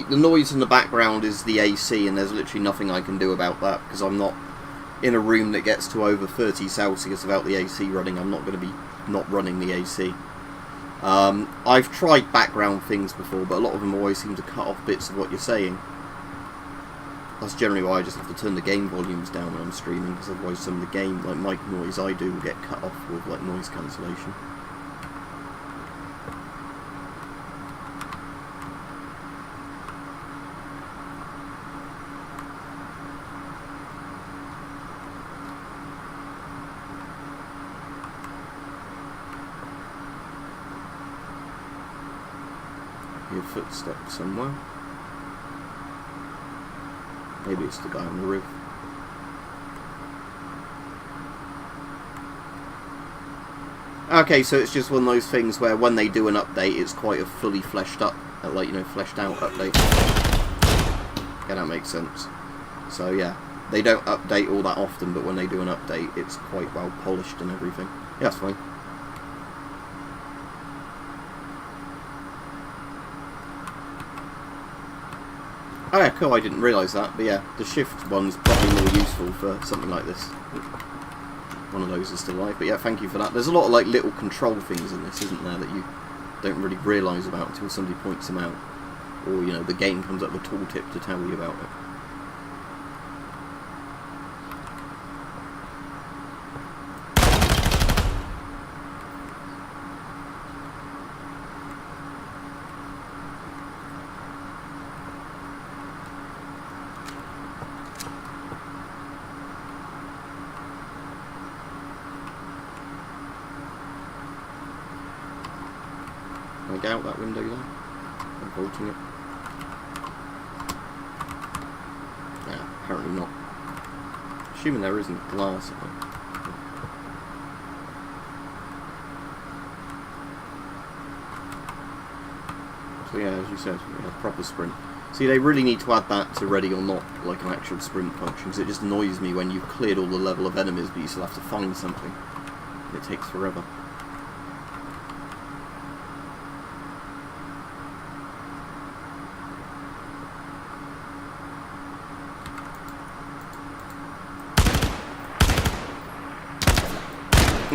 The noise in the background is the AC, and there's literally nothing I can do about that because I'm not in a room that gets to over 30 Celsius without the AC running. I'm not going to be not running the AC. I've tried background things before, but a lot of them always seem to cut off bits of what you're saying. That's generally why I just have to turn the game volumes down when I'm streaming, because otherwise some of the game, like mic noise I do, will get cut off with like noise cancellation. Hear footsteps somewhere. Maybe it's the guy on the roof. Okay, so it's just one of those things where when they do an update, it's quite a fully fleshed up, like, you know, fleshed out update. Yeah, that makes sense. So yeah, they don't update all that often, but when they do an update, it's quite well polished and everything. Yeah, that's fine. Oh yeah, cool, I didn't realise that, but yeah, the shift one's probably more useful for something like this. One of those is still alive, but yeah, thank you for that. There's a lot of like little control things in this, isn't there, that you don't really realise about until somebody points them out. Or, you know, the game comes up with a tooltip to tell you about it. Can I get out that window there? I'm bolting it. Yeah, apparently not. Assuming there isn't glass on it. So yeah, as you said, yeah, proper sprint. See, they really need to add that to ready or not, like an actual sprint function, because it just annoys me when you've cleared all the level of enemies, but you still have to find something. It takes forever.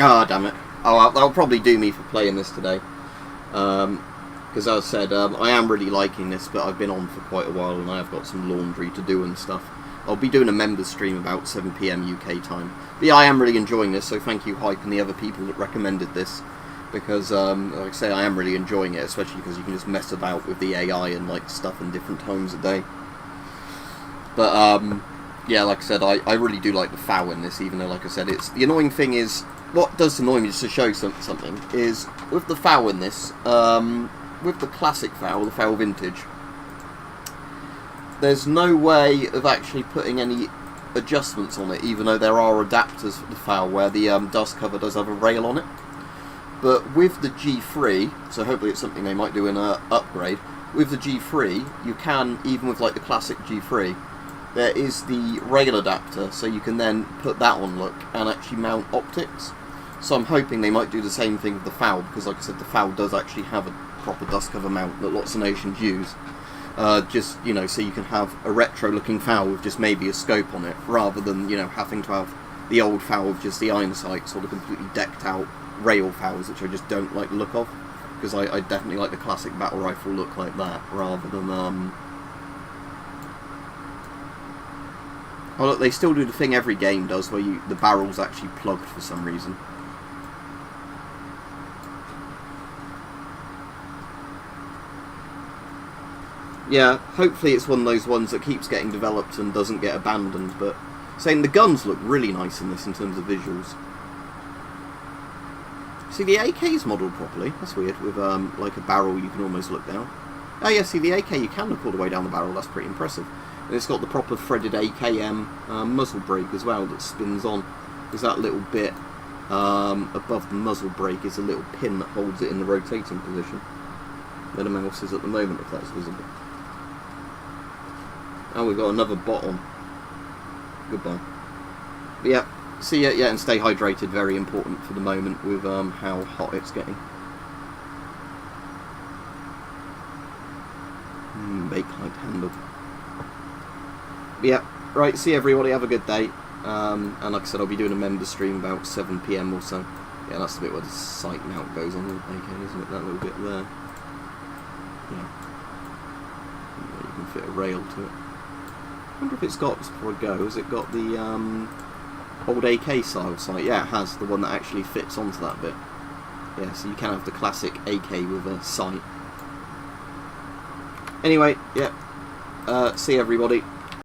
Ah, damn it. Oh, well, that'll probably do me for playing this today. Because as I said, I am really liking this, but I've been on for quite a while and I have got some laundry to do and stuff. I'll be doing a members stream about 7 PM UK time. But yeah, I am really enjoying this, so thank you, Hype, and the other people that recommended this. Because, like I say, I am really enjoying it, especially because you can just mess about with the AI and like stuff in different times of day. But, yeah, like I said, I really do like the FOW in this, even though, like I said, it's the annoying thing is, what does annoy me, just to show something, is with the FOW in this, with the classic FOW, the FOW Vintage, there's no way of actually putting any adjustments on it, even though there are adapters for the FOW where the dust cover does have a rail on it. But with the G3, so hopefully it's something they might do in an upgrade, with the G3, you can, even with like the classic G3, there is the rail adapter, so you can then put that on, look, and actually mount optics. So I'm hoping they might do the same thing with the FOW, because like I said, the FOW does actually have a proper dust cover mount that lots of nations use. Just, you know, so you can have a retro looking FOW with just maybe a scope on it, rather than, you know, having to have the old FOW with just the iron sights or the completely decked out rail FOWs, which I just don't like the look of. Because I definitely like the classic battle rifle look like that, rather than, oh look, they still do the thing every game does, where the barrel's actually plugged for some reason. Yeah, hopefully it's one of those ones that keeps getting developed and doesn't get abandoned, but saying the guns look really nice in this in terms of visuals. See, the AK's modelled properly. That's weird, with like a barrel you can almost look down. Oh yeah, see, the AK you can look all the way down the barrel, that's pretty impressive. And it's got the proper threaded AKM muzzle brake as well that spins on. Because that little bit above the muzzle brake is a little pin that holds it in the rotating position. Where the mouse is at the moment, if that's visible. Oh, we've got another bot on. Goodbye. But yeah, see ya, yeah, and stay hydrated, very important for the moment with how hot it's getting. Bakelite handle. But yeah, right, see everybody, have a good day. And like I said, I'll be doing a member stream about 7 PM or so. Yeah, that's the bit where the sight mount goes on the AK, isn't it? That little bit there. Yeah. You can fit a rail to it. I wonder if it's got, before I go, has it got the old AK style sight? Yeah, it has, the one that actually fits onto that bit. Yeah, so you can have the classic AK with a sight. Anyway, yeah, see everybody.